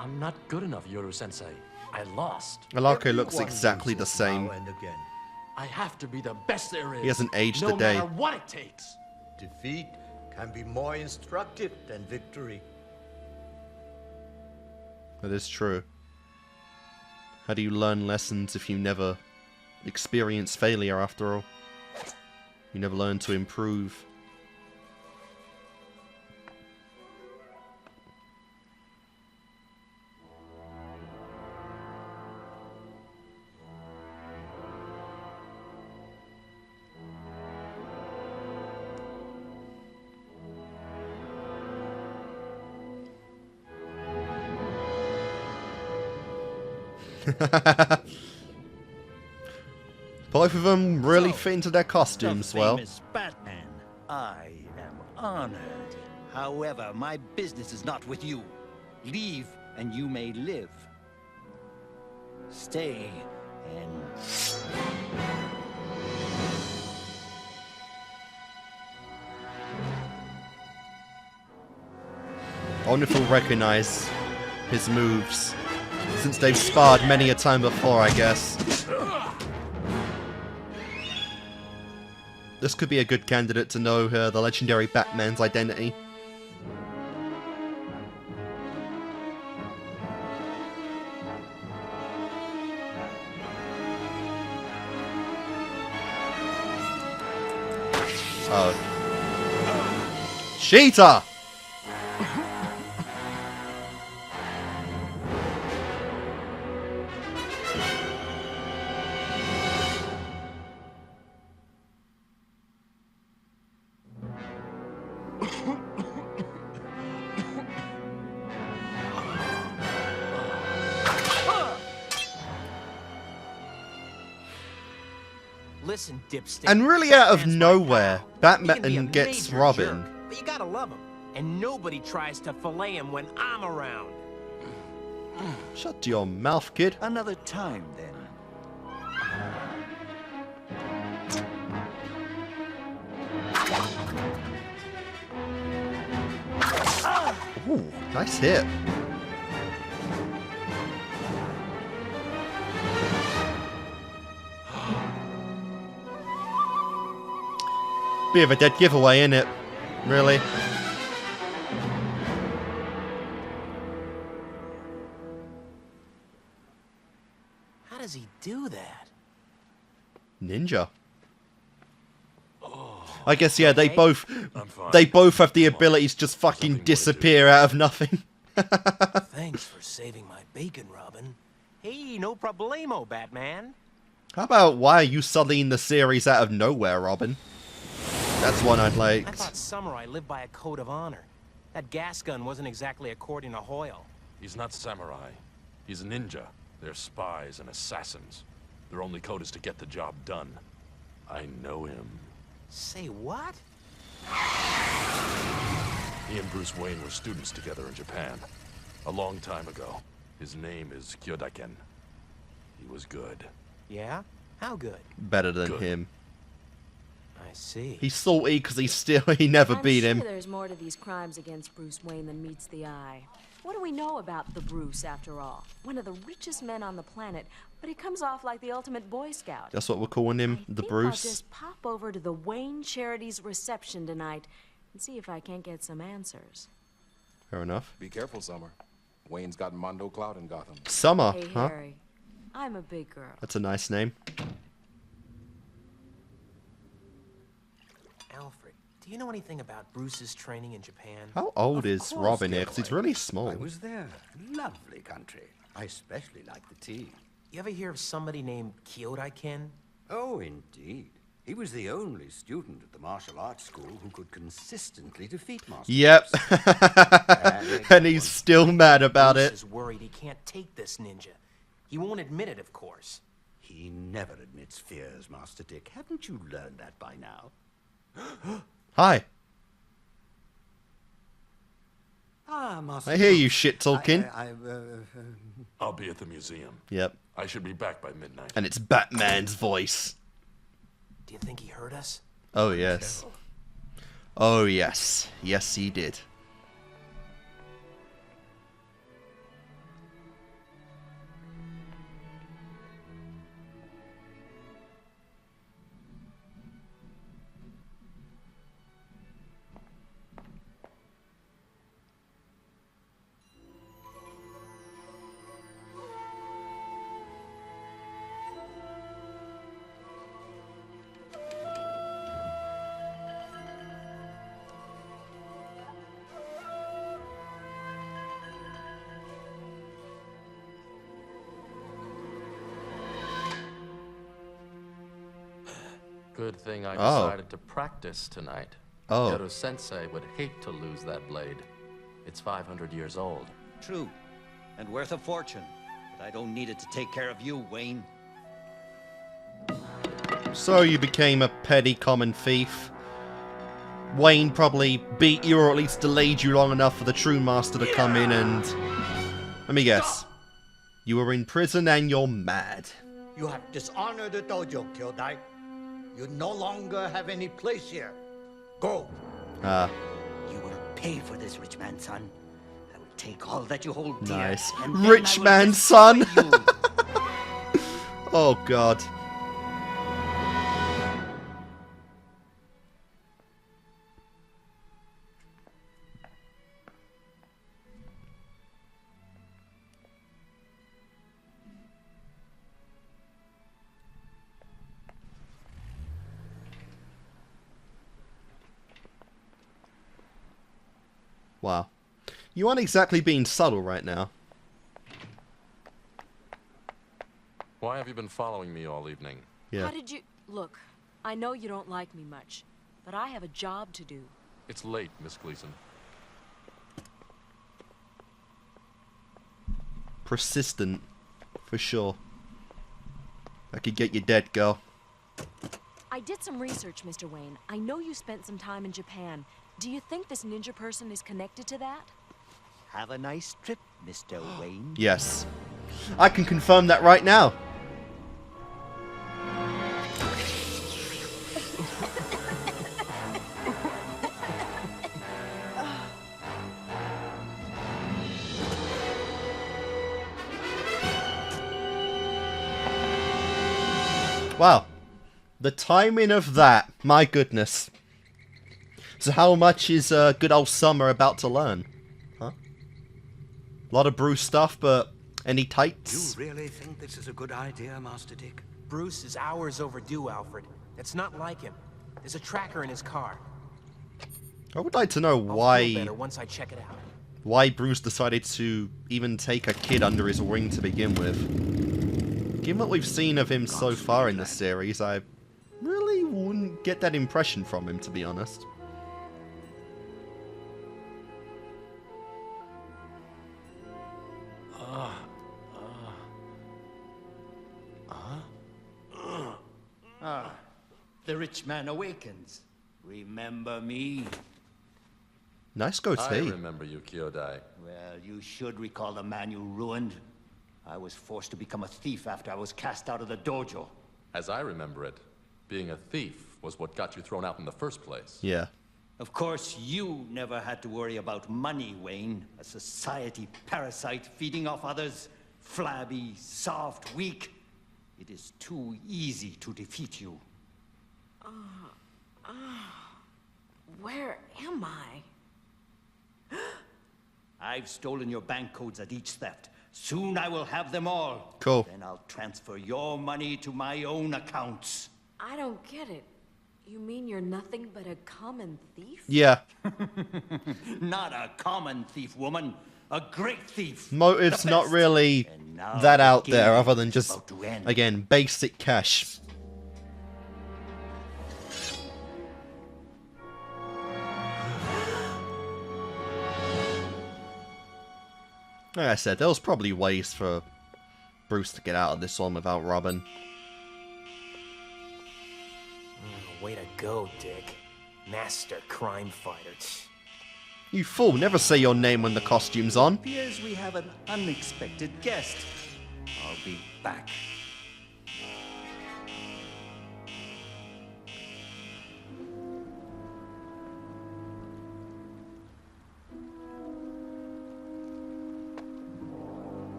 I'm not good enough, Yoru-sensei. I lost. Alako looks Everyone exactly the loses same. now and again. I have to be the best there is. He hasn't aged no a day. matter what it takes. Defeat can be more instructive than victory. That is true. How do you learn lessons if you never experience failure after all? You never learn to improve. Both of them really fit into their costumes the well. famous Batman. I am honored. However, my business is not with you. Leave and you may live. Stay and... I wonder if he'll recognize his moves, since they've sparred many a time before, I guess. This could be a good candidate to know the legendary Batman's identity. Oh. Cheetah! Listen, dipstick. And really out of nowhere, He can be a Batman gets major Robin. jerk, but you gotta love him. And nobody tries to fillet him when I'm around. Shut your mouth, kid. Another time, then. Ooh, nice hit. Bit of a dead giveaway, innit? Really? How does he do that? Ninja. I guess, yeah, they both have the abilities to just fucking disappear out of nothing. Thanks for saving my bacon, Robin. Hey, no problemo, Batman. How about why are you suddenly in the series out of nowhere, Robin? That's one I'd like. I thought Samurai lived by a code of honor. That gas gun wasn't exactly according to Hoyle. He's not samurai. He's a ninja. They're spies and assassins. Their only code is to get the job done. I know him. Say what? He and Bruce Wayne were students together in Japan. A long time ago. His name is Kyodai Ken. He was good. Yeah? How good? Better than him. I see. He's salty because he never beat him. I'm sure there's more to these crimes against Bruce Wayne than meets the eye. What do we know about the Bruce, after all? One of the richest men on the planet, but he comes off like the ultimate Boy Scout. That's what we're calling him, the Bruce. I'll just pop over to the Wayne Charity's reception tonight and see if I can't get some answers. Fair enough. Be careful, Summer. Wayne's got Mondo Cloud in Gotham. Summer, Hey, huh? Harry, I'm a big girl. That's a nice name. Alfred, do you know anything about Bruce's training in Japan? How old Of is course, Robin here? 'Cause he's Kyodai. really small. I was there. Lovely country. I especially like the tea. You ever hear of somebody named Kyodai Ken? Oh, indeed. He was the only student at the martial arts school who could consistently defeat Master. Yep. And he's still mad about Bruce it. is worried he can't take this ninja. He won't admit it, of course. He never admits fears, Master Dick. Haven't you learned that by now? Hi. Ah, Master I hear Bruce. you shit talking. I'll be at the museum. Yep. I should be back by midnight. And it's Batman's voice. Do you think he heard us? Oh, yes. Oh, yes. Yes, he did. Good thing I Oh. decided to practice tonight. Oh. Yodo Sensei would hate to lose that blade. It's 500 years old. True, and worth a fortune. But I don't need it to take care of you, Wayne. So you became a petty common thief. Wayne probably beat you or at least delayed you long enough for the true master to come in and... Let me guess. You were in prison and you're mad. You have dishonored the dojo, Kyodai. You no longer have any place here. Go. You will pay for this, rich man, son. I will take all that you hold dear. Nice. and then I Rich will man, destroy son. you. Oh, God. Wow. You aren't exactly being subtle right now. Why have you been following me all evening? Yeah. How did you... Look, I know you don't like me much, but I have a job to do. It's late, Miss Gleason. Persistent. For sure. I could get you dead, girl. I did some research, Mr. Wayne. I know you spent some time in Japan. Do you think this ninja person is connected to that? Have a nice trip, Mr. Wayne. Yes. I can confirm that right now. Wow. The timing of that. My goodness. So how much is good old Summer about to learn? Huh? A lot of Bruce stuff, but any tights? You really think this is a good idea, Master Dick? Bruce is hours overdue, Alfred. It's not like him. There's a tracker in his car. I would like to know I'll feel why better once I check it out. why Bruce decided to even take a kid under his wing to begin with. Given what we've seen of him so far in the series, I really wouldn't get that impression from him, to be honest. The rich man awakens. Remember me? Nice I goatee. remember you, Kyodai. Well, you should recall the man you ruined. I was forced to become a thief after I was cast out of the dojo. As I remember it, being a thief was what got you thrown out in the first place. Yeah. Of course, you never had to worry about money, Wayne. A society parasite feeding off others. Flabby, soft, weak. It is too easy to defeat you. Where am I? I've stolen your bank codes at each theft. Soon I will have them all. Cool. Then I'll transfer your money to my own accounts. I don't get it. You mean you're nothing but a common thief? Yeah. Not a common thief, woman. A great thief. Motive's The not best. really now that the out game there, other than is just, about to end. again, basic cash. Like I said, there was probably ways for Bruce to get out of this one without Robin. Way to go, Dick. Master crime fighter. You fool, never say your name when the costume's on. Appears we have an unexpected guest. I'll be back.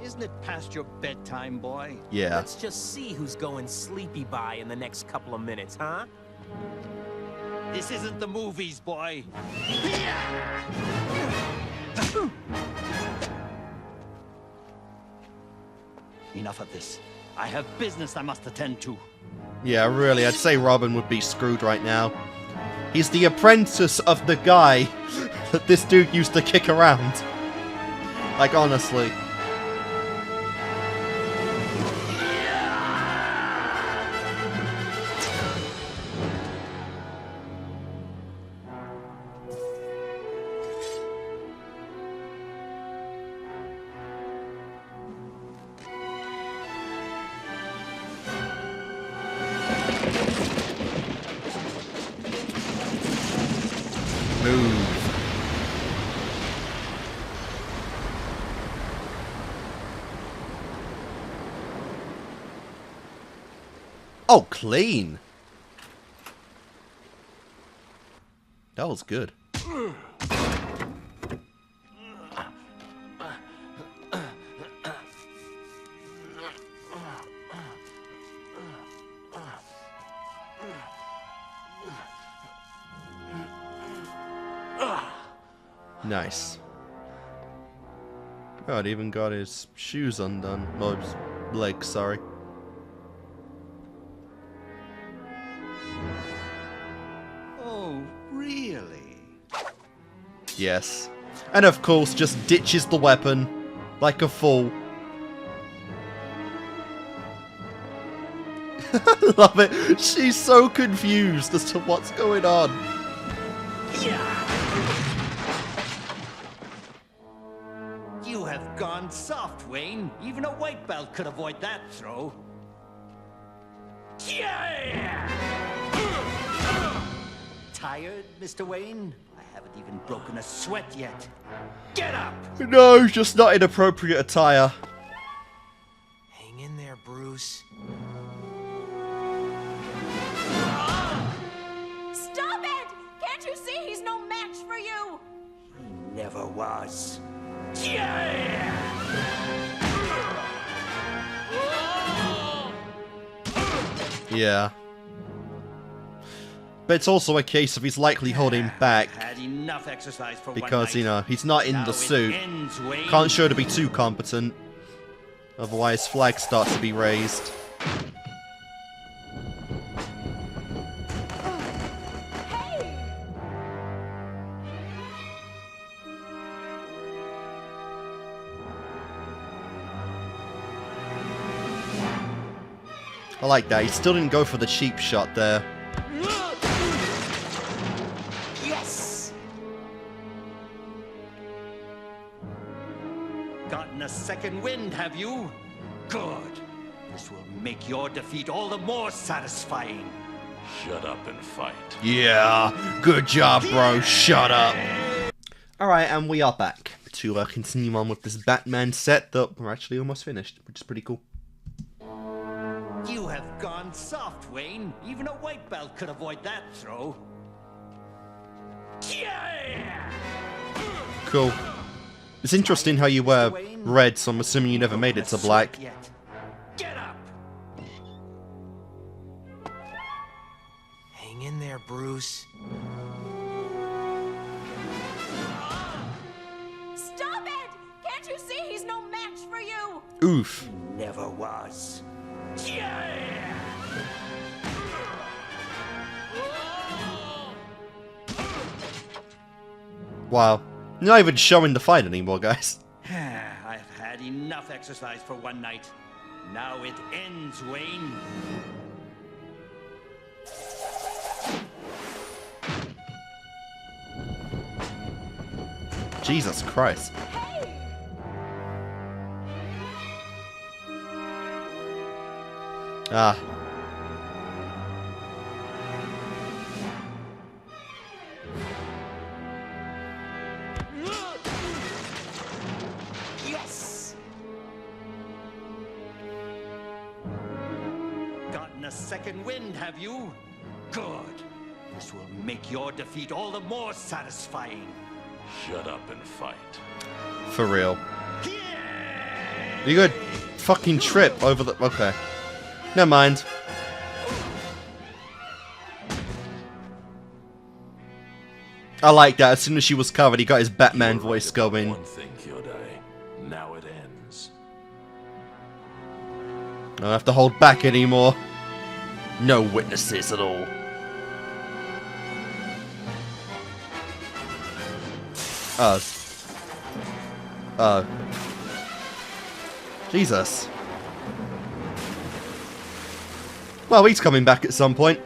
Isn't it past your bedtime, boy? Yeah. Let's just see who's going sleepy by in the next couple of minutes, huh? This isn't the movies, boy. Enough of this. I have business I must attend to. Yeah, really, I'd say Robin would be screwed right now. He's the apprentice of the guy that this dude used to kick around. Like, honestly. Oh, clean. That was good. Nice. God, even got his shoes undone. Oh, his legs, sorry. Oh, really? Yes. And of course, just ditches the weapon like a fool. Love it. She's so confused as to what's going on. You have gone soft, Wayne. Even a white belt could avoid that throw. Tired, Mr. Wayne? I haven't even broken a sweat yet. Get up! No, just not in appropriate attire. Hang in there, Bruce. Stop it! Can't you see he's no match for you? Never was. Yeah. But it's also a case of he's likely holding back Had enough exercise for because, one night. you know, he's not in Now the it suit. ends, Wayne. Can't show to be too competent. Otherwise, flags start to be raised. I like that. He still didn't go for the cheap shot there. Yes! Gotten a second wind, have you? Good. This will make your defeat all the more satisfying. Shut up and fight. Yeah, good job, bro. Shut up. Alright, and we are back to continue on with this Batman set that we're actually almost finished, which is pretty cool. You have gone soft, Wayne. Even a white belt could avoid that throw. Cool. It's interesting how you wear red, so I'm assuming you never made it to black. Get up! Hang in there, Bruce. Stop it! Can't you see he's no match for you? Oof. Never was. Wow. Not even showing the fight anymore, guys. I've had enough exercise for one night. Now it ends, Wayne. Jesus Christ. Ah. Yes! Gotten a second wind, have you? Good. This will make your defeat all the more satisfying. Shut up and fight. For real. You good? Fucking trip over the... Okay. Never mind. I like that. As soon as she was covered, he got his Batman voice going. One thing, Kyodai. Now it ends. I don't have to hold back anymore. No witnesses at all. Jesus. Well, he's coming back at some point.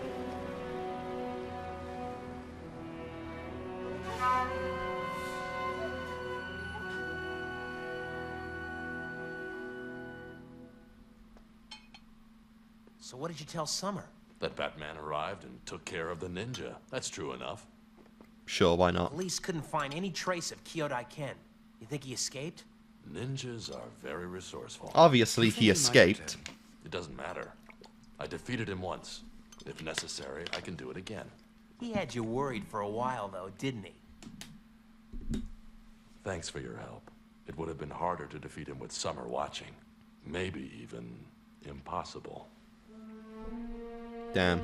So what did you tell Summer? That Batman arrived and took care of the ninja. That's true enough. Sure, why not? Police couldn't find any trace of Kyodai Ken. You think he escaped? Ninjas are very resourceful. Obviously, he escaped. It doesn't matter. I defeated him once. If necessary, I can do it again. He had you worried for a while, though, didn't he? Thanks for your help. It would have been harder to defeat him with Summer watching. Maybe even impossible. Damn.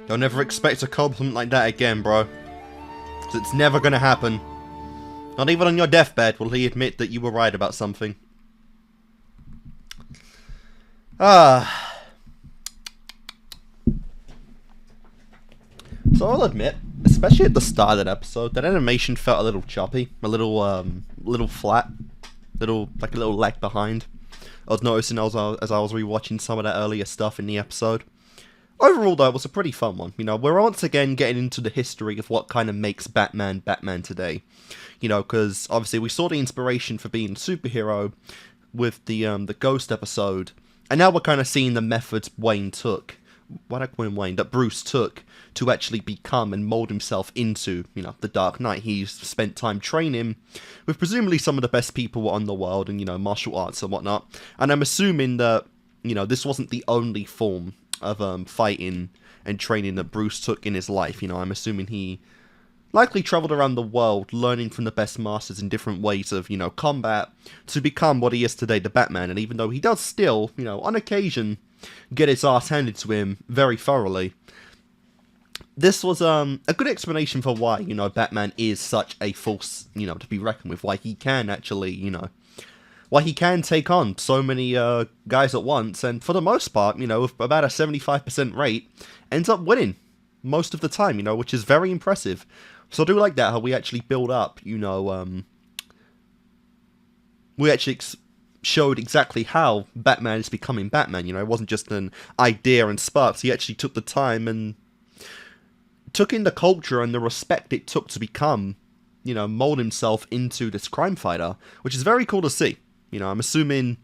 Don't ever expect a compliment like that again, bro. 'Cause it's never gonna happen. Not even on your deathbed will he admit that you were right about something. Ah. So I'll admit, especially at the start of that episode, that animation felt a little choppy, a little flat, like a little lag behind. I was noticing as I was rewatching some of that earlier stuff in the episode. Overall, though, it was a pretty fun one. You know, we're once again getting into the history of what kind of makes Batman Batman today. You know, because obviously we saw the inspiration for being a superhero with the Ghost episode, and now we're kind of seeing the methods that Bruce took to actually become and mold himself into, you know, the Dark Knight. He's spent time training with presumably some of the best people on the world, and, you know, martial arts and whatnot. And I'm assuming that, you know, this wasn't the only form of fighting and training that Bruce took in his life. You know, I'm assuming he likely traveled around the world learning from the best masters in different ways of, you know, combat to become what he is today, the Batman. And even though he does still, you know, on occasion get his ass handed to him very thoroughly, this was a good explanation for why, you know, Batman is such a force, you know, to be reckoned with. Why he can actually, you know, why he can take on so many guys at once, and for the most part, you know, with about a 75% rate, ends up winning most of the time, you know, which is very impressive. So I do like that, how we actually build up, you know, we actually showed exactly how Batman is becoming Batman, you know. It wasn't just an idea and sparks. He actually took the time and took in the culture and the respect it took to become, you know, mold himself into this crime fighter, which is very cool to see. You know, I'm assuming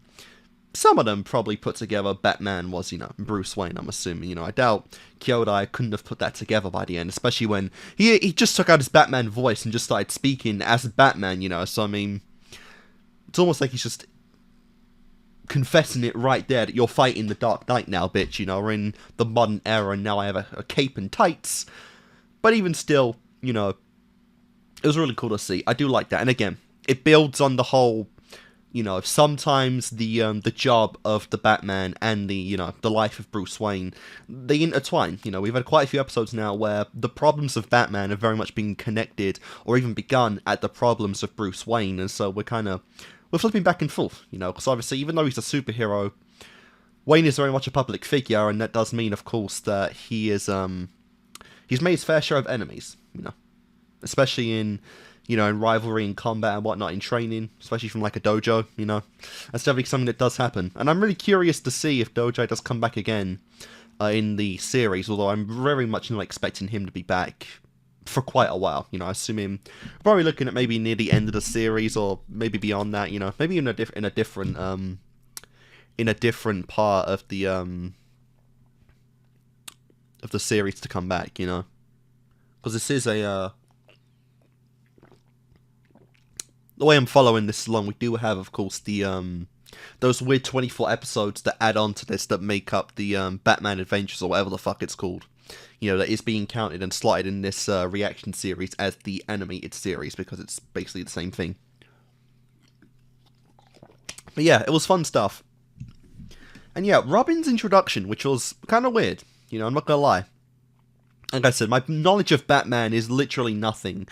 some of them probably put together Batman was, you know, Bruce Wayne, I'm assuming. You know, I doubt Kyodai couldn't have put that together by the end, especially when he just took out his Batman voice and just started speaking as Batman, you know. So, I mean, it's almost like he's just confessing it right there that you're fighting the Dark Knight now, bitch. You know, we're in the modern era and now I have a cape and tights. But even still, you know, it was really cool to see. I do like that. And again, it builds on the whole, you know, sometimes the job of the Batman and the, you know, the life of Bruce Wayne, they intertwine. You know, we've had quite a few episodes now where the problems of Batman have very much been connected or even begun at the problems of Bruce Wayne. And so we're flipping back and forth, you know, because obviously even though he's a superhero, Wayne is very much a public figure, and that does mean, of course, that he is, he's made his fair share of enemies, you know, especially in, you know, in rivalry and combat and whatnot, in training, especially from like a dojo, you know. That's definitely something that does happen. And I'm really curious to see if Dojo does come back again in the series, although I'm very much not expecting him to be back for quite a while. You know, I assume him probably looking at maybe near the end of the series or maybe beyond that, you know, maybe in a different part of the series to come back, you know. Because this is a the way I'm following this along, we do have, of course, the those weird 24 episodes that add on to this that make up the Batman Adventures, or whatever the fuck it's called. You know, that is being counted and slotted in this reaction series as the animated series, because it's basically the same thing. But yeah, it was fun stuff. And yeah, Robin's introduction, which was kind of weird. You know, I'm not gonna lie. Like I said, my knowledge of Batman is literally nothing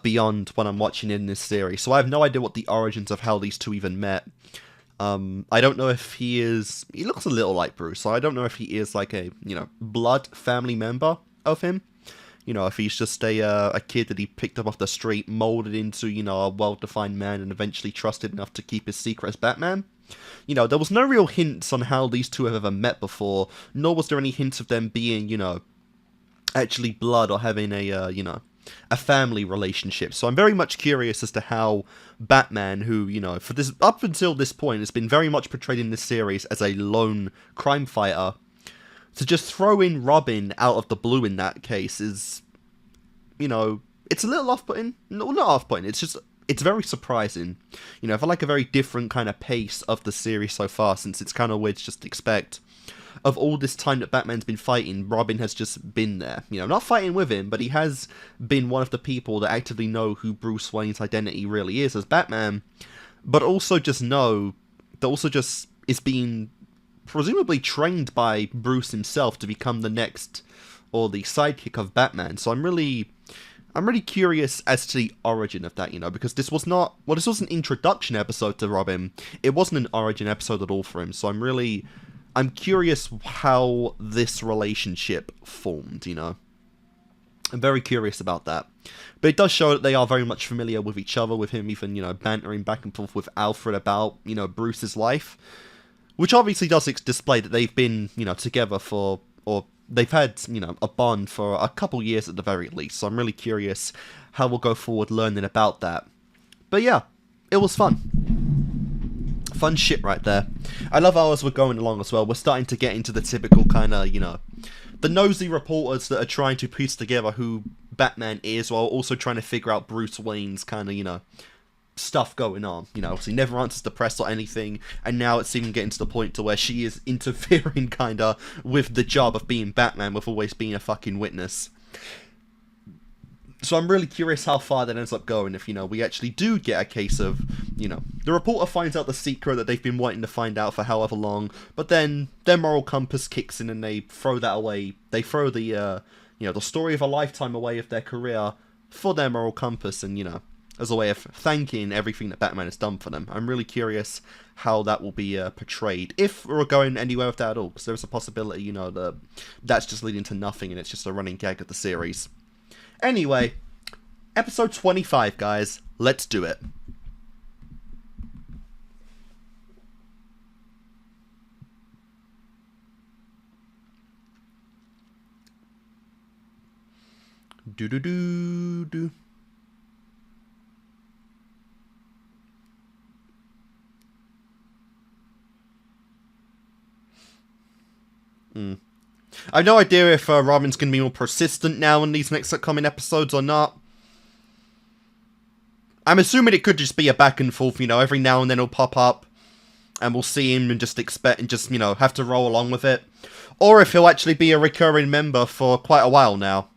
beyond what I'm watching in this series. So I have no idea what the origins of how these two even met. I don't know if he looks a little like Bruce, so I don't know if he is like a, you know, blood family member of him. You know, if he's just a kid that he picked up off the street, molded into, you know, a well-defined man and eventually trusted enough to keep his secret as Batman. You know, there was no real hints on how these two have ever met before, nor was there any hints of them being, you know, actually blood or having a, you know, a family relationship. So I'm very much curious as to how Batman, who, you know, for this up until this point has been very much portrayed in this series as a lone crime fighter, to just throw in Robin out of the blue in that case is, you know, it's a little off-putting. No, not off-putting, it's very surprising. You know, I feel like a very different kind of pace of the series so far, since it's kind of weird to just expect of all this time that Batman's been fighting, Robin has just been there. You know, not fighting with him, but he has been one of the people that actively know who Bruce Wayne's identity really is as Batman, but also just is being presumably trained by Bruce himself to become the next, or the sidekick of Batman. So I'm really curious as to the origin of that, you know, because this was an introduction episode to Robin. It wasn't an origin episode at all for him, so I'm curious how this relationship formed, you know. I'm very curious about that. But it does show that they are very much familiar with each other, with him even, you know, bantering back and forth with Alfred about, you know, Bruce's life. Which obviously does display that they've been, you know, together or they've had, you know, a bond for a couple years at the very least. So I'm really curious how we'll go forward learning about that. But yeah, it was fun. Fun shit right there. I love how as we're going along as well, we're starting to get into the typical kind of, you know, the nosy reporters that are trying to piece together who Batman is, while also trying to figure out Bruce Wayne's kind of, you know, stuff going on. You know, so he never answers the press or anything, and now it's even getting to the point to where she is interfering kind of with the job of being Batman, with always being a fucking witness. So I'm really curious how far that ends up going, if, you know, we actually do get a case of, you know, the reporter finds out the secret that they've been wanting to find out for however long, but then their moral compass kicks in and they throw that away. They throw the, you know, the story of a lifetime away of their career for their moral compass, and, you know, as a way of thanking everything that Batman has done for them. I'm really curious how that will be portrayed, if we're going anywhere with that at all, because there's a possibility, you know, that that's just leading to nothing and it's just a running gag of the series. Anyway, episode 25, guys. Let's do it. Do. I have no idea if Robin's going to be more persistent now in these next upcoming episodes or not. I'm assuming it could just be a back and forth, you know, every now and then he'll pop up and we'll see him and just expect and just, you know, have to roll along with it. Or if he'll actually be a recurring member for quite a while now.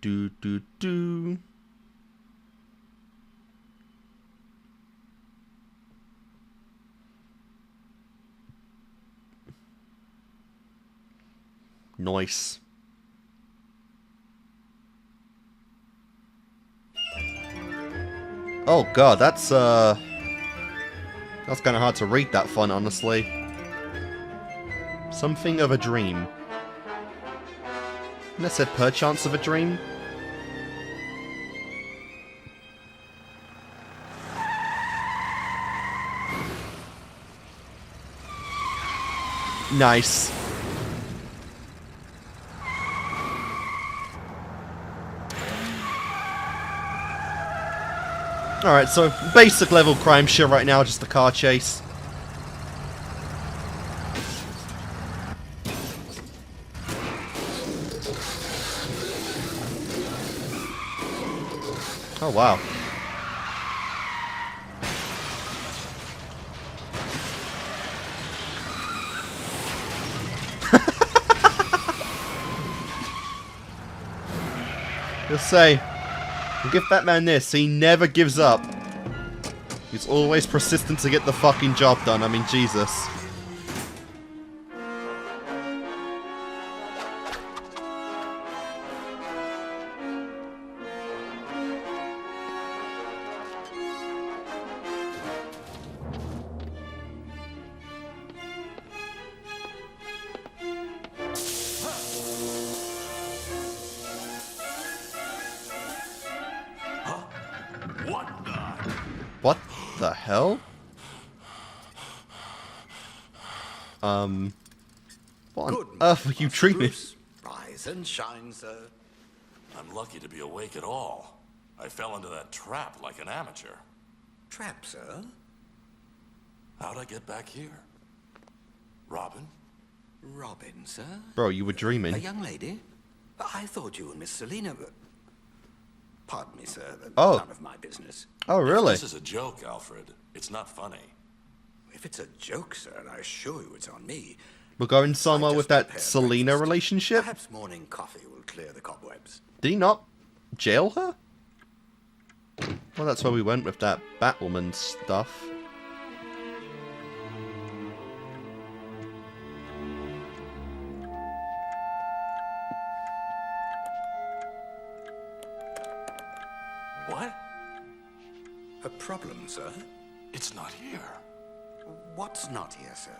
do. Nice. Oh god, that's kind of hard to read that font, honestly. Something of a dream. And that said perchance of a dream. Nice. Alright, so basic level crime shit right now, just a car chase. Oh wow. Just say, we'll give Batman this, he never gives up. He's always persistent to get the fucking job done, I mean, Jesus. What the hell? What on earth are you dreaming? Rise and shine, sir. I'm lucky to be awake at all. I fell into that trap like an amateur. Trap, sir? How'd I get back here? Robin? Robin, sir? Bro, you were dreaming. A young lady? I thought you were Miss Selina, but... Pardon me, sir. Oh. None of my business. Oh, really? This is a joke, Alfred. It's not funny. If it's a joke, sir, I assure you it's on me. We're going somewhere with that Selena relationship? Perhaps morning coffee will clear the cobwebs. Did he not jail her? Well, that's where we went with that Batwoman stuff. What? A problem, sir? It's not here. What's not here, sir?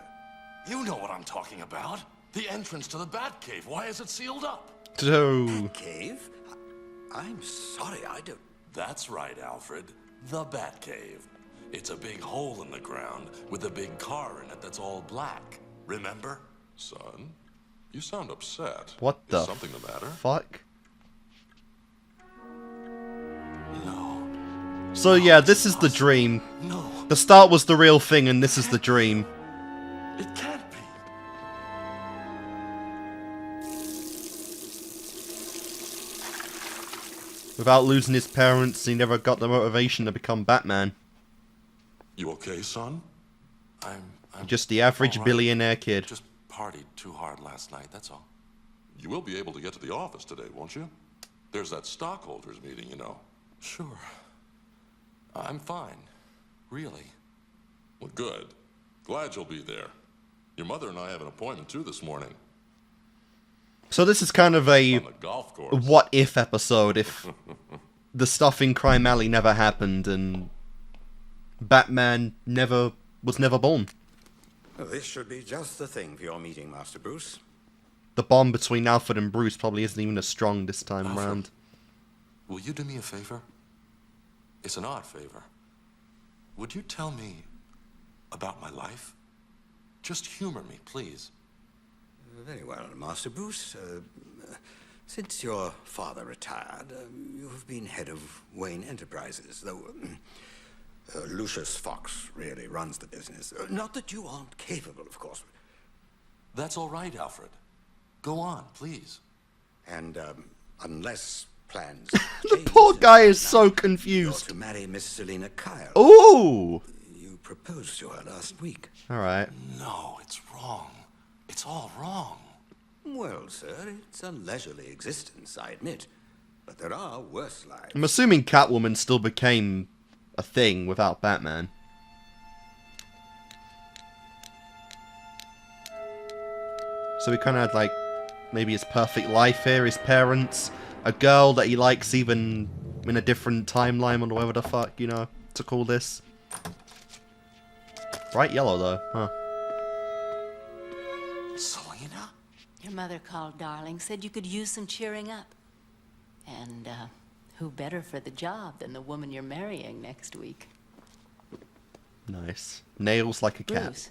You know what I'm talking about. The entrance to the Batcave. Why is it sealed up? Batcave? I'm sorry, I don't... That's right, Alfred. The Batcave. It's a big hole in the ground with a big car in it that's all black. Remember? Son, you sound upset. What the Is something the matter? fuck? No. So yeah, this is the dream. No. The start was the real thing and this is the dream. It can't be. Without losing his parents, he never got the motivation to become Batman. You okay, son? I'm Just the average all right. billionaire kid. Just partied too hard last night, that's all. You will be able to get to the office today, won't you? There's that stockholders meeting, you know. Sure. I'm fine. Really. Well, good. Glad you'll be there. Your mother and I have an appointment too this morning. So this is kind of a On the golf course. what if episode if the stuff in Crime Alley never happened and Batman was never born. Well, this should be just the thing for your meeting, Master Bruce. The bond between Alfred and Bruce probably isn't even as strong this time Alfred. round. Will you do me a favor? It's an odd favor. Would you tell me about my life? Just humor me, please. Very well, Master Bruce. Since your father retired, you have been head of Wayne Enterprises, though Lucius Fox really runs the business. Not that you aren't capable, of course. That's all right, Alfred. Go on, please. And unless plans... The poor guy is so confused. You're to marry Miss Selina Kyle. Ooh! You proposed to her last week. Alright. No, it's wrong. It's all wrong. Well, sir, it's a leisurely existence, I admit. But there are worse lives. I'm assuming Catwoman still became a thing without Batman. So he kind of had, like, maybe his perfect life here, his parents, a girl that he likes even in a different timeline or whatever the fuck, you know, to call this. Bright yellow, though, huh? Selina? Your mother called, darling, said you could use some cheering up. And, who better for the job than the woman you're marrying next week? Nice. Nails like a cat. Bruce,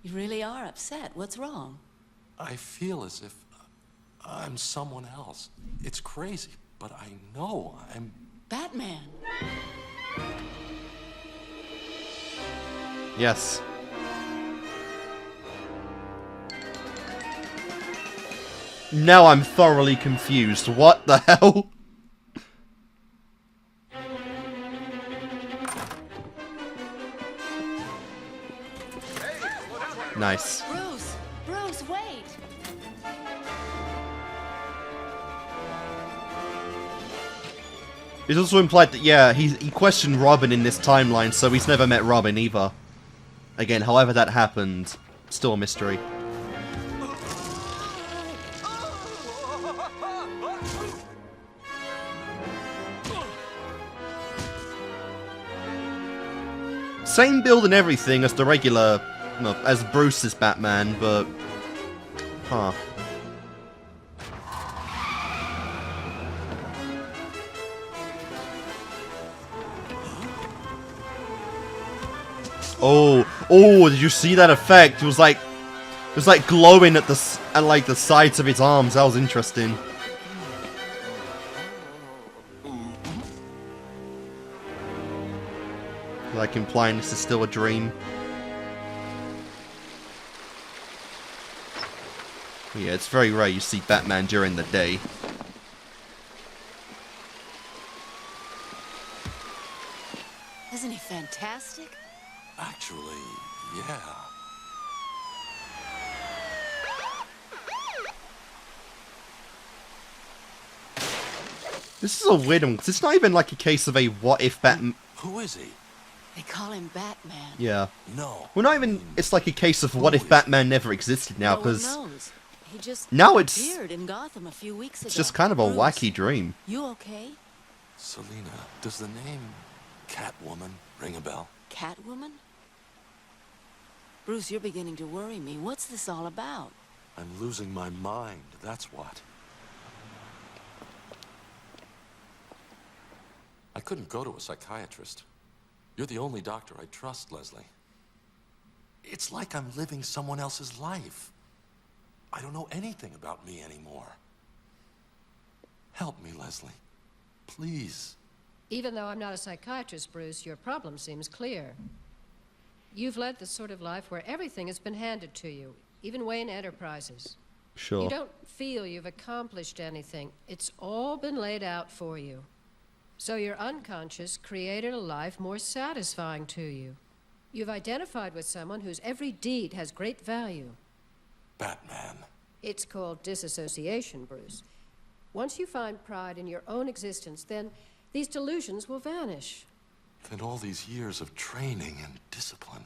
you really are upset. What's wrong? I feel as if I'm someone else. It's crazy, but I know I'm... Batman! Yes. Now I'm thoroughly confused. What the hell? Nice. Bruce, wait! It's also implied that, yeah, he questioned Robin in this timeline, so he's never met Robin either. Again, however that happened, still a mystery. Same build and everything as the regular, no, as Bruce's Batman, but... Huh. Oh, did you see that effect? It was like glowing at the sides of his arms. That was interesting. Like implying this is still a dream. Yeah, it's very rare you see Batman during the day. Isn't he fantastic? Actually, yeah. This is a weird one, 'cause it's not even like a case of a what if Batman... Who is he? They call him Batman. Yeah. No. Well, not even... It's like a case of what if Batman never existed now, No one because... knows. He just now it's... appeared in Gotham a few weeks ago. It's just kind of a Bruce, wacky dream. You okay? Selina, does the name Catwoman ring a bell? Catwoman? Bruce, you're beginning to worry me. What's this all about? I'm losing my mind, that's what. I couldn't go to a psychiatrist. You're the only doctor I trust, Leslie. It's like I'm living someone else's life. I don't know anything about me anymore. Help me, Leslie. Please. Even though I'm not a psychiatrist, Bruce, your problem seems clear. You've led the sort of life where everything has been handed to you, even Wayne Enterprises. Sure. You don't feel you've accomplished anything. It's all been laid out for you. So your unconscious created a life more satisfying to you. You've identified with someone whose every deed has great value. Batman. It's called disassociation, Bruce. Once you find pride in your own existence, then these delusions will vanish. Then all these years of training and discipline.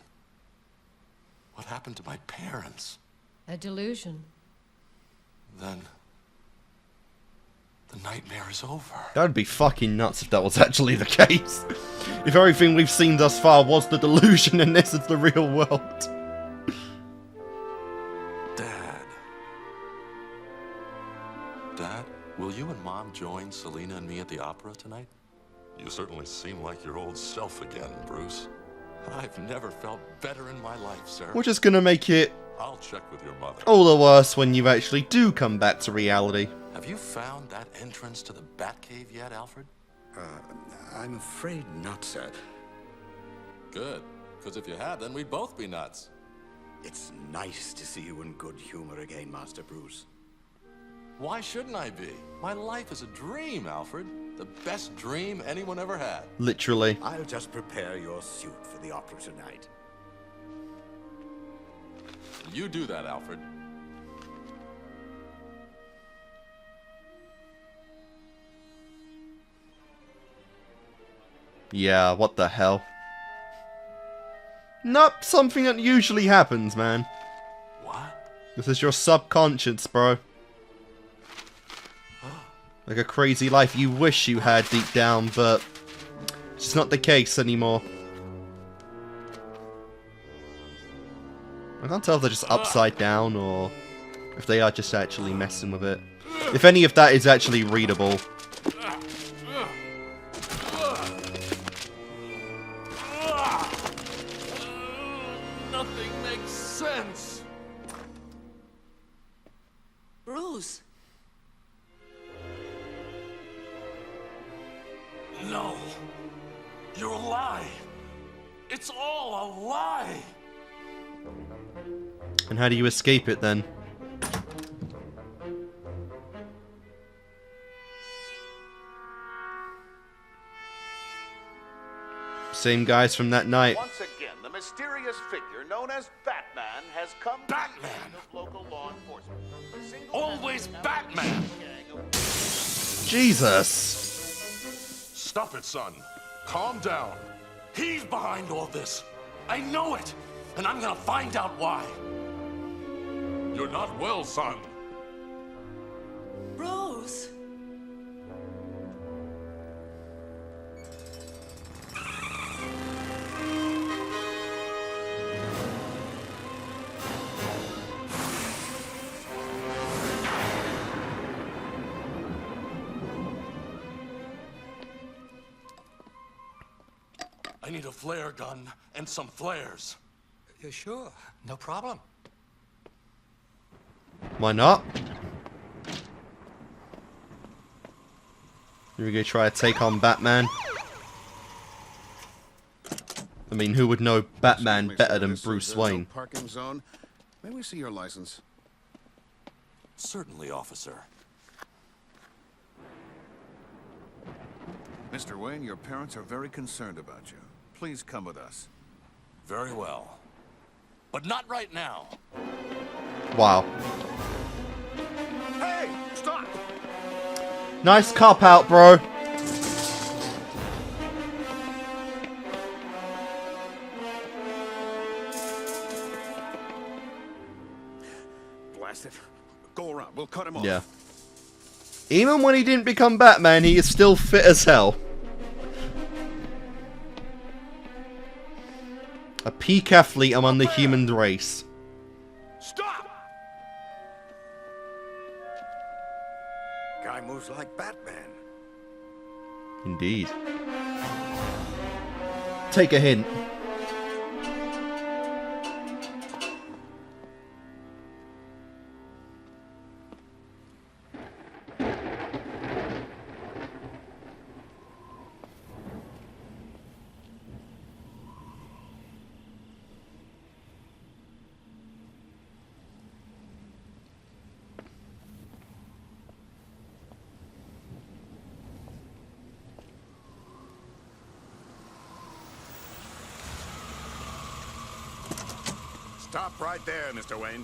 What happened to my parents? A delusion. Then... the nightmare is over. That would be fucking nuts if that was actually the case. If everything we've seen thus far was the delusion and this is the real world. Dad, will you and Mom join Selina and me at the opera tonight? You certainly seem like your old self again, Bruce. I've never felt better in my life, sir. We're just gonna make it I'll check with your mother. all the worse when you actually do come back to reality. Have you found that entrance to the Batcave yet, Alfred? I'm afraid not, sir. Good, because if you had, then we'd both be nuts. It's nice to see you in good humor again, Master Bruce. Why shouldn't I be? My life is a dream, Alfred. The best dream anyone ever had. Literally. I'll just prepare your suit for the opera tonight. You do that, Alfred. Yeah, what the hell? Not something that usually happens, man. What? This is your subconscious, bro. Like a crazy life you wish you had deep down, but it's not the case anymore. I can't tell if they're just upside down or if they are just actually messing with it. If any of that is actually readable. Nothing makes sense. Bruce. No. You're a lie. It's all a lie. And how do you escape it then? Same guys from that night. Once again, the mysterious figure known as Batman has come Batman? to local law enforcement. Always Batman. Jesus. Stop it, son. Calm down. He's behind all this. I know it. And I'm gonna find out why. You're not well, son. Bruce. I need a flare gun and some flares. Sure, no problem. Why not? Here we go, try to take on Batman. I mean, who would know Batman better than Bruce Wayne? Parking zone. May we see your license? Certainly, officer. Mr. Wayne, your parents are very concerned about you. Please come with us. Very well. But not right now. Wow. Hey, stop! Nice cop out, bro. Blast it. Go around. We'll cut him off. Yeah. Even when he didn't become Batman, he is still fit as hell. A peak athlete among the human race. Stop! Guy moves like Batman. Indeed. Take a hint. Stop right there, Mr. Wayne.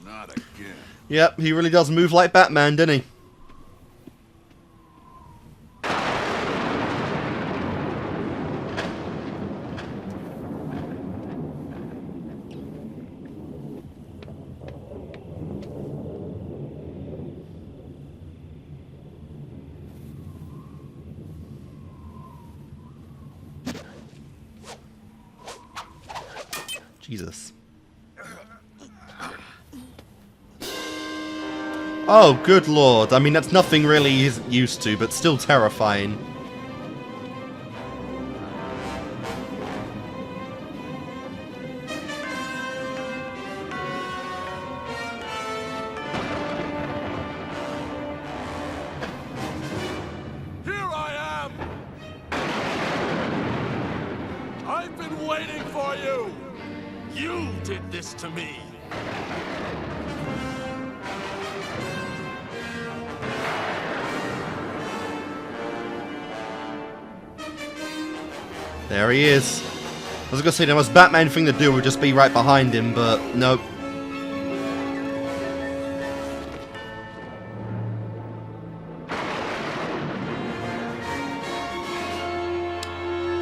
Not again. Yep, he really does move like Batman, doesn't he? Jesus. Oh, good lord. I mean, that's nothing really he's used to, but still terrifying. Here I am! I've been waiting for you! You did this to me! There he is. I was gonna say the most Batman thing to do would just be right behind him, but nope.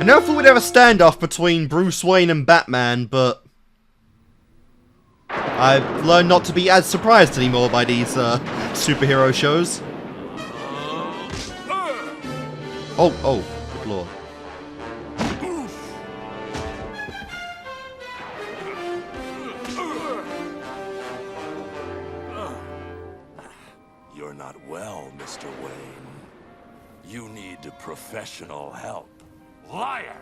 never thought we'd have a standoff between Bruce Wayne and Batman, but I've learned not to be as surprised anymore by these superhero shows. Oh, good lord. You're not well, Mr. Wayne. You need professional help. Liar!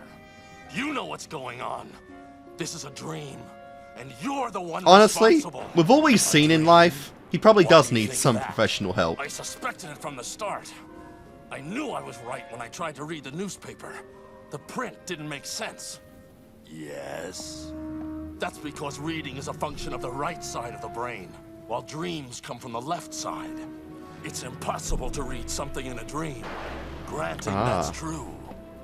You know what's going on. This is a dream, and you're the one Honestly, responsible. with all we've seen in life, he probably does need some professional help. I suspected it from the start. I knew I was right when I tried to read the newspaper. The print didn't make sense. Yes. That's because reading is a function of the right side of the brain, while dreams come from the left side. It's impossible to read something in a dream. Granting that's true,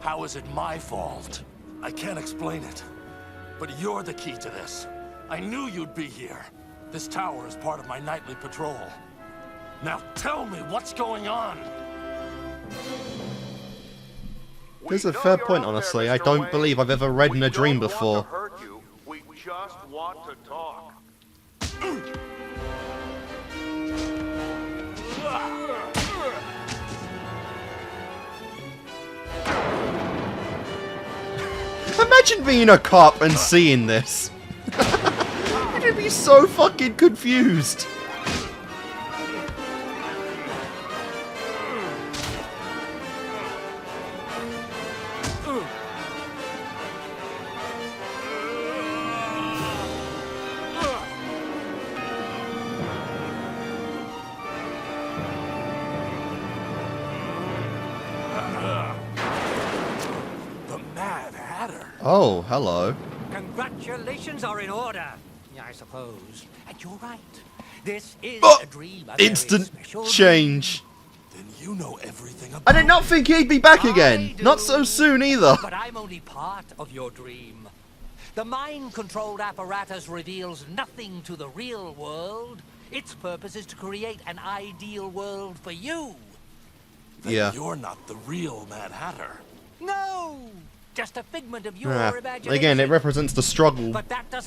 how is it my fault? I can't explain it. But you're the key to this. I knew you'd be here. This tower is part of my nightly patrol. Now tell me what's going on. There's a fair point, honestly. I don't believe I've ever read in a dream before. We just want to talk. Imagine being a cop and seeing this. You'd be so fucking confused. Oh, hello. Congratulations are in order, I suppose. And you're right. This is a dream. Instant change. Then you know everything about I did not think he'd be back again. Not so soon either. But I'm only part of your dream. The mind-controlled apparatus reveals nothing to the real world. Its purpose is to create an ideal world for you. Then you're not the real Mad Hatter. No! Just a figment of your imagination. Again, it represents the struggle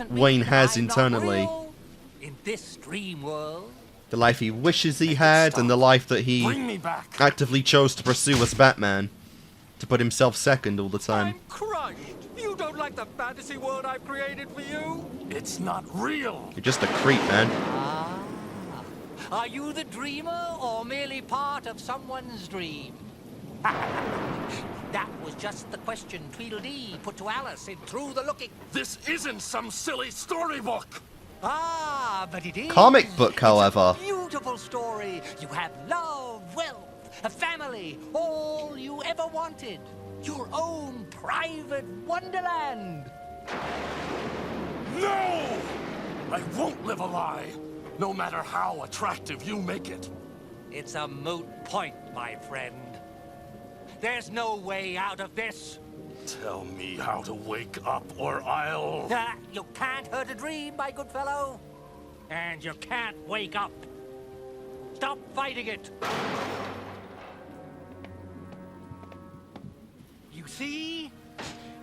Wayne has internally. In this dream world. The life he wishes he had, and the life that he actively chose to pursue as Batman. To put himself second all the time. I'm crushed. You don't like the fantasy world I've created for you? It's not real. You're just a creep, man. Are you the dreamer, or merely part of someone's dream? That was just the question Tweedledee put to Alice in Through the Looking. This isn't some silly storybook. Ah, but it is. Comic book, however. It's a beautiful story. You have love, wealth, a family, all you ever wanted. Your own private wonderland. No! I won't live a lie, no matter how attractive you make it. It's a moot point, my friend. There's no way out of this. Tell me how to wake up, or I'll... You can't hurt a dream, my good fellow. And you can't wake up. Stop fighting it. You see?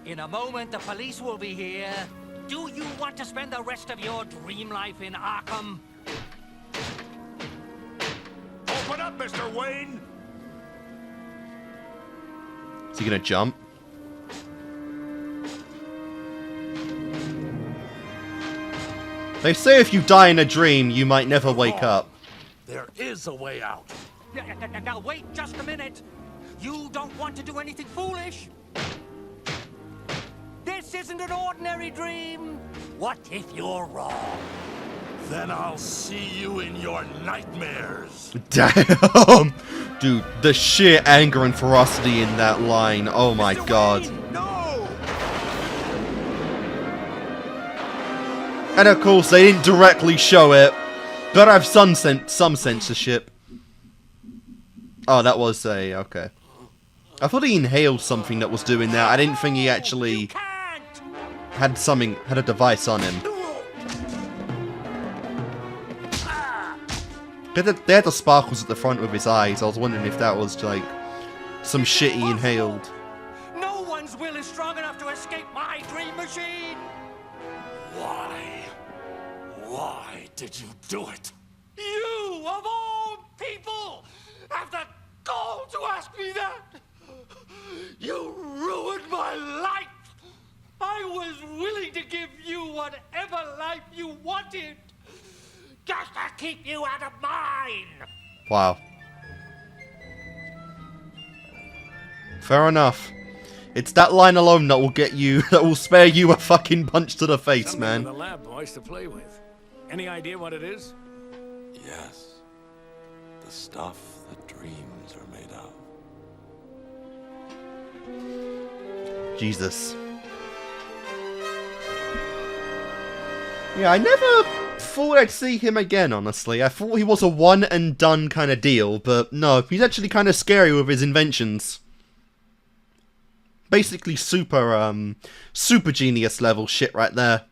In a moment, the police will be here. Do you want to spend the rest of your dream life in Arkham? Open up, Mr. Wayne! Is he gonna jump? They say if you die in a dream, you might never wake up. There is a way out. Now wait just a minute. You don't want to do anything foolish? This isn't an ordinary dream. What if you're wrong? Then I'll see you in your nightmares. Damn! Dude, the sheer anger and ferocity in that line. Oh my god. No! And of course, they didn't directly show it. But I have some censorship. Oh, that was a... okay. I thought he inhaled something that was doing that. I didn't think he actually had a device on him. They had the sparkles at the front of his eyes. I was wondering if that was like some shit he inhaled. No one's will is stronger Why did you do it? You, of all people, have the gall to ask me that? You ruined my life! I was willing to give you whatever life you wanted, just to keep you out of mine! Wow. Fair enough. It's that line alone that will get you, that will spare you a fucking punch to the face, Something man. for the lab boys to play with. Any idea what it is? Yes. The stuff that dreams are made of. Jesus. Yeah, I never thought I'd see him again, honestly. I thought he was a one and done kind of deal, but no, he's actually kind of scary with his inventions. Basically super genius level shit right there.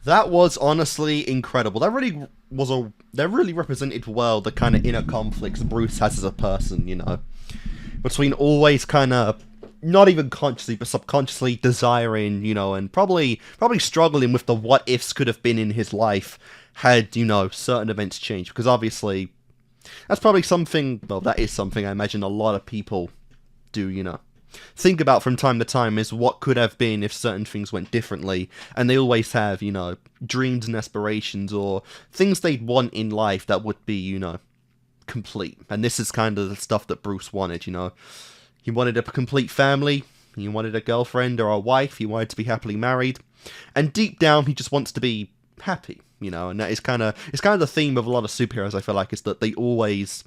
That was honestly incredible. That really represented well the kind of inner conflicts Bruce has as a person, you know. Between always kind of, not even consciously, but subconsciously desiring, you know, and probably struggling with the what ifs could have been in his life had, you know, certain events changed. Because obviously, that's probably something, well, that is something I imagine a lot of people do, you know. Think about from time to time is what could have been if certain things went differently. And they always have, you know, dreams and aspirations or things they'd want in life that would be, you know, complete. And this is kind of the stuff that Bruce wanted, you know. He wanted a complete family, he wanted a girlfriend or a wife, he wanted to be happily married, and deep down he just wants to be happy, you know. And that is kind of the theme of a lot of superheroes, I feel like, is that they always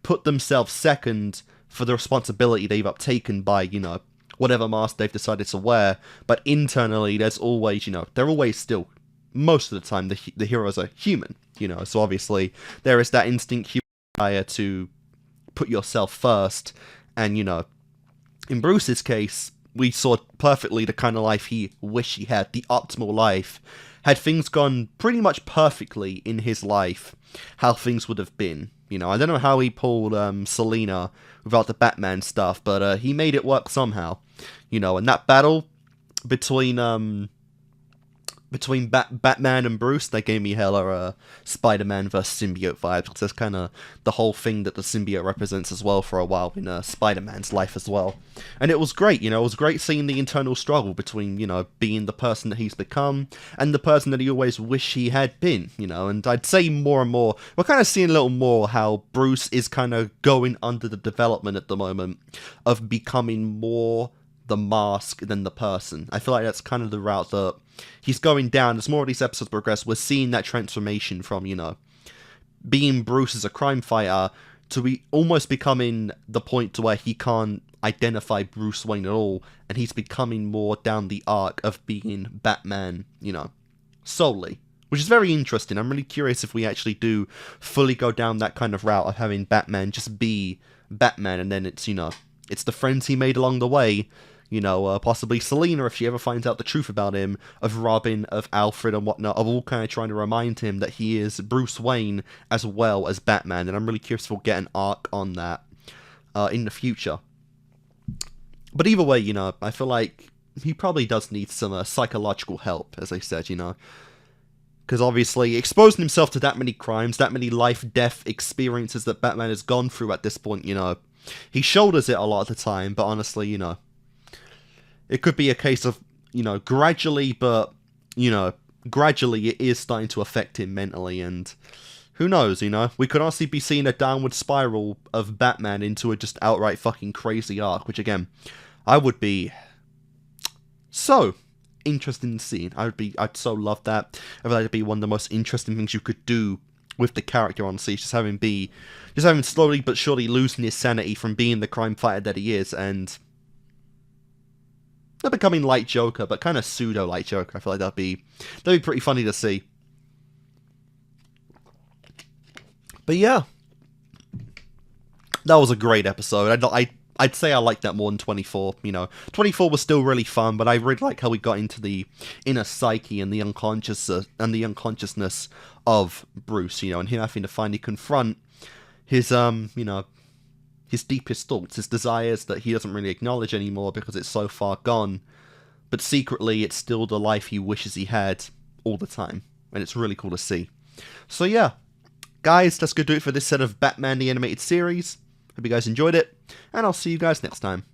put themselves second for the responsibility they've uptaken by, you know, whatever mask they've decided to wear. But internally there's always, you know, they're always still, most of the time, the heroes are human, you know. So obviously there is that instinct desire to put yourself first. And, you know, in Bruce's case, we saw perfectly the kind of life he wished he had, the optimal life. Had things gone pretty much perfectly in his life, how things would have been. You know, I don't know how he pulled Selina without the Batman stuff, but he made it work somehow. You know, and that battle between Batman and Bruce, that gave me hella Spider-Man vs. symbiote vibes, because that's kind of the whole thing that the symbiote represents as well for a while in Spider-Man's life as well. And it was great, you know, it was great seeing the internal struggle between, you know, being the person that he's become and the person that he always wished he had been, you know. And I'd say more and more, we're kind of seeing a little more how Bruce is kind of going under the development at the moment of becoming more the mask than the person. I feel like that's kind of the route that he's going down. As more of these episodes progress, we're seeing that transformation from, you know, being Bruce as a crime fighter to be almost becoming the point to where he can't identify Bruce Wayne at all, and he's becoming more down the arc of being Batman, you know, solely. Which is very interesting. I'm really curious if we actually do fully go down that kind of route of having Batman just be Batman, and then it's, you know, it's the friends he made along the way, you know, possibly Selina if she ever finds out the truth about him, of Robin, of Alfred and whatnot, of all kind of trying to remind him that he is Bruce Wayne as well as Batman. And I'm really curious if we'll get an arc on that in the future. But either way, you know, I feel like he probably does need some psychological help, as I said, you know. Because obviously, exposing himself to that many crimes, that many life-death experiences that Batman has gone through at this point, you know, he shoulders it a lot of the time, but honestly, you know, it could be a case of, you know, gradually, but, you know, gradually it is starting to affect him mentally, and who knows, you know, we could honestly be seeing a downward spiral of Batman into a just outright fucking crazy arc, which again, I would be so interested in seeing. I'd so love that. I feel like it'd be one of the most interesting things you could do with the character, honestly, just having slowly but surely losing his sanity from being the crime fighter that he is, and not becoming light Joker, but kind of pseudo light Joker. I feel like that'd be pretty funny to see. But yeah, that was a great episode. I'd say I liked that more than 24. You know, 24 was still really fun, but I really like how we got into the inner psyche and the unconsciousness of Bruce. You know, and him having to finally confront his you know, his deepest thoughts, his desires that he doesn't really acknowledge anymore because it's so far gone, but secretly it's still the life he wishes he had all the time, and it's really cool to see. So yeah, guys, that's going to do it for this set of Batman the Animated Series. Hope you guys enjoyed it, and I'll see you guys next time.